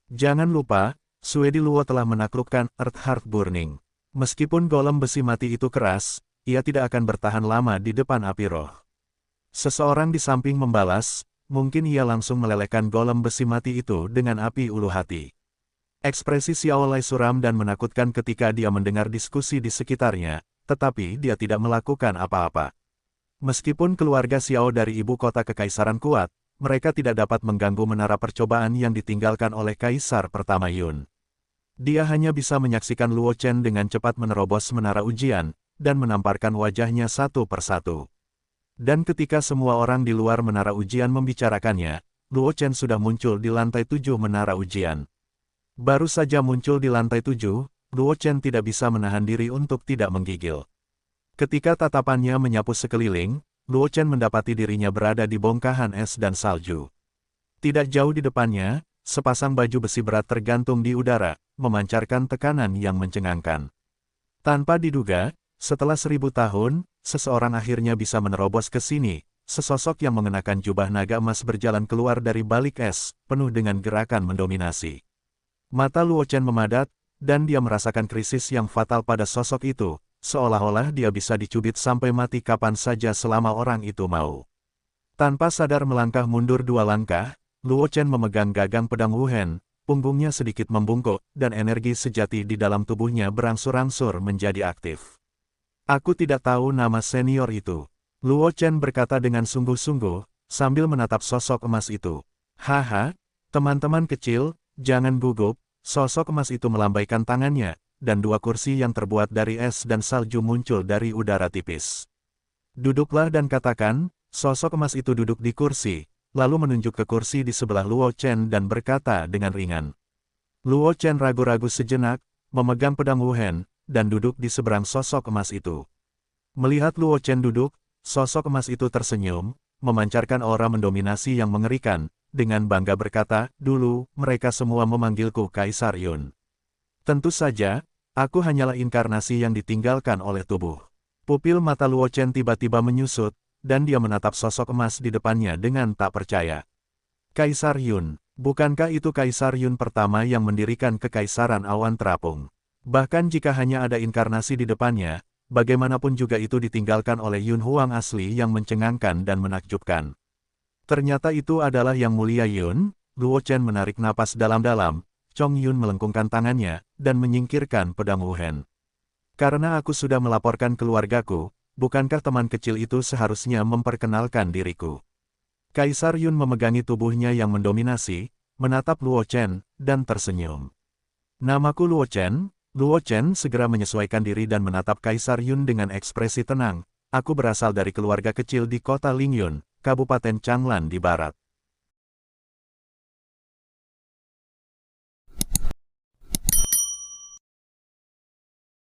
Jangan lupa, Suedi Luo telah menaklukkan Earth Heart Burning. Meskipun golem besi mati itu keras, ia tidak akan bertahan lama di depan api roh. Seseorang di samping membalas, mungkin ia langsung melelehkan golem besi mati itu dengan api ulu hati. Ekspresi Xiao Lai suram dan menakutkan ketika dia mendengar diskusi di sekitarnya, tetapi dia tidak melakukan apa-apa. Meskipun keluarga Xiao dari ibu kota kekaisaran kuat, mereka tidak dapat mengganggu menara percobaan yang ditinggalkan oleh Kaisar Pertama Yun. Dia hanya bisa menyaksikan Luo Chen dengan cepat menerobos menara ujian, dan menamparkan wajahnya satu persatu. Dan ketika semua orang di luar menara ujian membicarakannya, Luo Chen sudah muncul di lantai 7 menara ujian. Baru saja muncul di lantai 7, Luo Chen tidak bisa menahan diri untuk tidak menggigil. Ketika tatapannya menyapu sekeliling, Luo Chen mendapati dirinya berada di bongkahan es dan salju. Tidak jauh di depannya, sepasang baju besi berat tergantung di udara, memancarkan tekanan yang mencengangkan. Tanpa diduga, setelah 1000 tahun, seseorang akhirnya bisa menerobos ke sini. Sesosok yang mengenakan jubah naga emas berjalan keluar dari balik es, penuh dengan gerakan mendominasi. Mata Luo Chen memadat, dan dia merasakan krisis yang fatal pada sosok itu. Seolah-olah dia bisa dicubit sampai mati kapan saja selama orang itu mau. Tanpa sadar melangkah mundur 2 langkah, Luo Chen memegang gagang pedang Wuhen, punggungnya sedikit membungkuk, dan energi sejati di dalam tubuhnya berangsur-angsur menjadi aktif. Aku tidak tahu nama senior itu. Luo Chen berkata dengan sungguh-sungguh, sambil menatap sosok emas itu. Haha, teman-teman kecil, jangan gugup, sosok emas itu melambaikan tangannya, dan 2 kursi yang terbuat dari es dan salju muncul dari udara tipis. Duduklah dan katakan, sosok emas itu duduk di kursi, lalu menunjuk ke kursi di sebelah Luo Chen dan berkata dengan ringan. Luo Chen ragu-ragu sejenak, memegang pedang Wuhen, dan duduk di seberang sosok emas itu. Melihat Luo Chen duduk, sosok emas itu tersenyum, memancarkan aura mendominasi yang mengerikan, dengan bangga berkata, "Dulu, mereka semua memanggilku Kaisar Yun. Tentu saja, aku hanyalah inkarnasi yang ditinggalkan oleh tubuh." Pupil mata Luo Chen tiba-tiba menyusut, dan dia menatap sosok emas di depannya dengan tak percaya. Kaisar Yun, bukankah itu Kaisar Yun pertama yang mendirikan Kekaisaran Awan Terapung? Bahkan jika hanya ada inkarnasi di depannya, bagaimanapun juga itu ditinggalkan oleh Yun Huang asli yang mencengangkan dan menakjubkan. Ternyata itu adalah Yang Mulia Yun. Luo Chen menarik napas dalam-dalam, Chong Yun melengkungkan tangannya, dan menyingkirkan pedang Wuhen. "Karena aku sudah melaporkan keluargaku, bukankah teman kecil itu seharusnya memperkenalkan diriku?" Kaisar Yun memegangi tubuhnya yang mendominasi, menatap Luo Chen, dan tersenyum. "Namaku Luo Chen." Luo Chen segera menyesuaikan diri dan menatap Kaisar Yun dengan ekspresi tenang. "Aku berasal dari keluarga kecil di kota Lingyun, Kabupaten Changlan di barat.